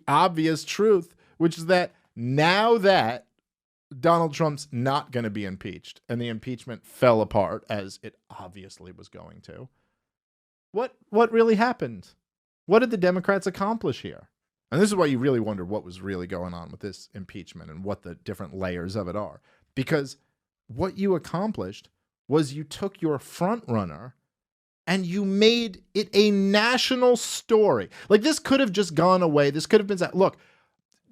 S4: obvious truth, which is that now that Donald Trump's not going to be impeached, and the impeachment fell apart as it obviously was going to. What really happened? What did the Democrats accomplish here? And this is why you really wonder what was really going on with this impeachment and what the different layers of it are. Because what you accomplished was you took your front runner and you made it a national story. Like, this could have just gone away. This could have been, look,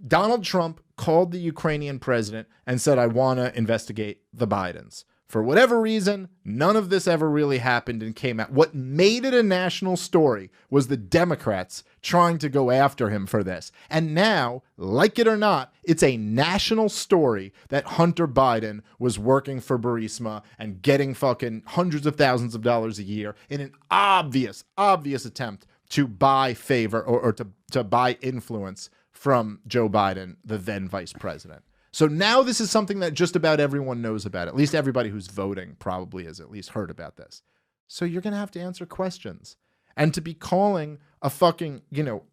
S4: Donald Trump called the Ukrainian president and said, I want to investigate the Bidens. For whatever reason, none of this ever really happened and came out. What made it a national story was the Democrats trying to go after him for this. And now, like it or not, it's a national story that Hunter Biden was working for Burisma and getting fucking hundreds of thousands of dollars a year in an obvious attempt to buy favor or to buy influence from Joe Biden, the then vice president. So now this is something that just about everyone knows about. At least everybody who's voting probably has at least heard about this. So you're going to have to answer questions. And to be calling a fucking,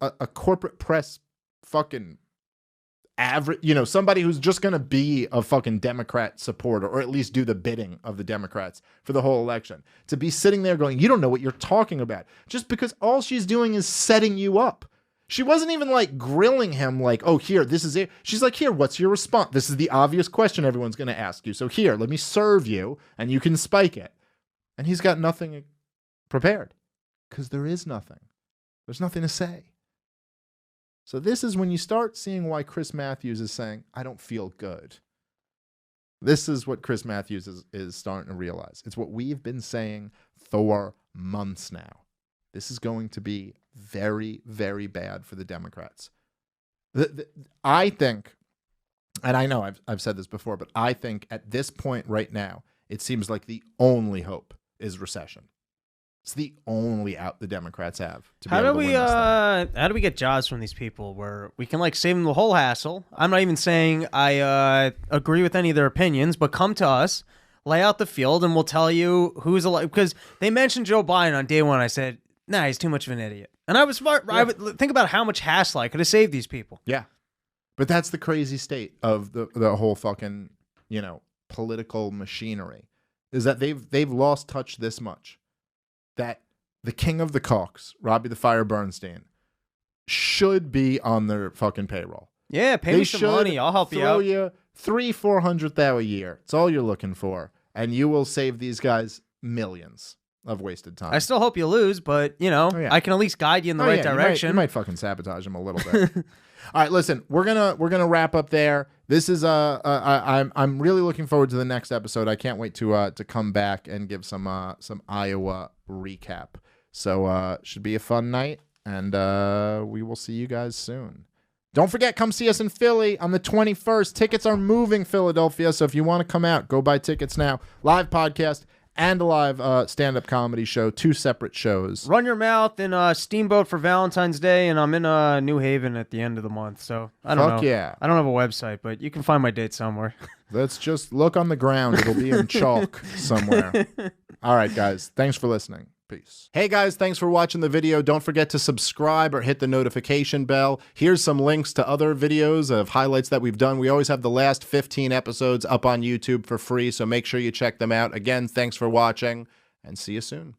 S4: a corporate press fucking average, somebody who's just going to be a fucking Democrat supporter, or at least do the bidding of the Democrats for the whole election, to be sitting there going, you don't know what you're talking about, just because all she's doing is setting you up. She wasn't even like grilling him like, oh, here, this is it. She's like, here, what's your response? This is the obvious question everyone's going to ask you. So here, let me serve you and you can spike it. And he's got nothing prepared because there is nothing. There's nothing to say. So this is when you start seeing why Chris Matthews is saying, I don't feel good. This is what Chris Matthews is starting to realize. It's what we've been saying for months now. This is going to be very, very bad for the Democrats. I think, and I know I've said this before, but I think at this point right now, it seems like the only hope is recession. It's the only out the Democrats have.
S1: How do we get jobs from these people where we can like save them the whole hassle? I'm not even saying I agree with any of their opinions, but come to us, lay out the field, and we'll tell you who's alive. Because they mentioned Joe Biden on day one. I said, nah, he's too much of an idiot. And I was smart. Yeah. I would think about how much hassle I could have saved these people.
S4: Yeah. But that's the crazy state of the whole fucking, political machinery, is that they've lost touch this much that the king of the caucus, Robbie the Fire Bernstein, should be on their fucking payroll.
S1: Yeah, pay me some money. I'll help you out.
S4: Throw you $300,000-$400,000 a year. It's all you're looking for. And you will save these guys millions of wasted time.
S1: I still hope you lose, but I can at least guide you in the right direction.
S4: You might fucking sabotage them a little bit. All right, listen, we're gonna wrap up there. This is I'm really looking forward to the next episode. I can't wait to come back and give some Iowa recap. So should be a fun night, and we will see you guys soon. Don't forget, come see us in Philly on the 21st. Tickets are moving, Philadelphia, so if you want to come out, go buy tickets now. Live podcast and a live stand-up comedy show, 2 separate shows.
S1: Run Your Mouth in Steamboat for Valentine's Day, and I'm in New Haven at the end of the month, so I don't know.
S4: Fuck yeah.
S1: I don't have a website, but you can find my date somewhere.
S4: Let's just look on the ground. It'll be in chalk somewhere. All right, guys. Thanks for listening. Peace. Hey guys, thanks for watching the video. Don't forget to subscribe or hit the notification bell. Here's some links to other videos of highlights that we've done. We always have the last 15 episodes up on YouTube for free, so make sure you check them out. Again, thanks for watching, and see you soon.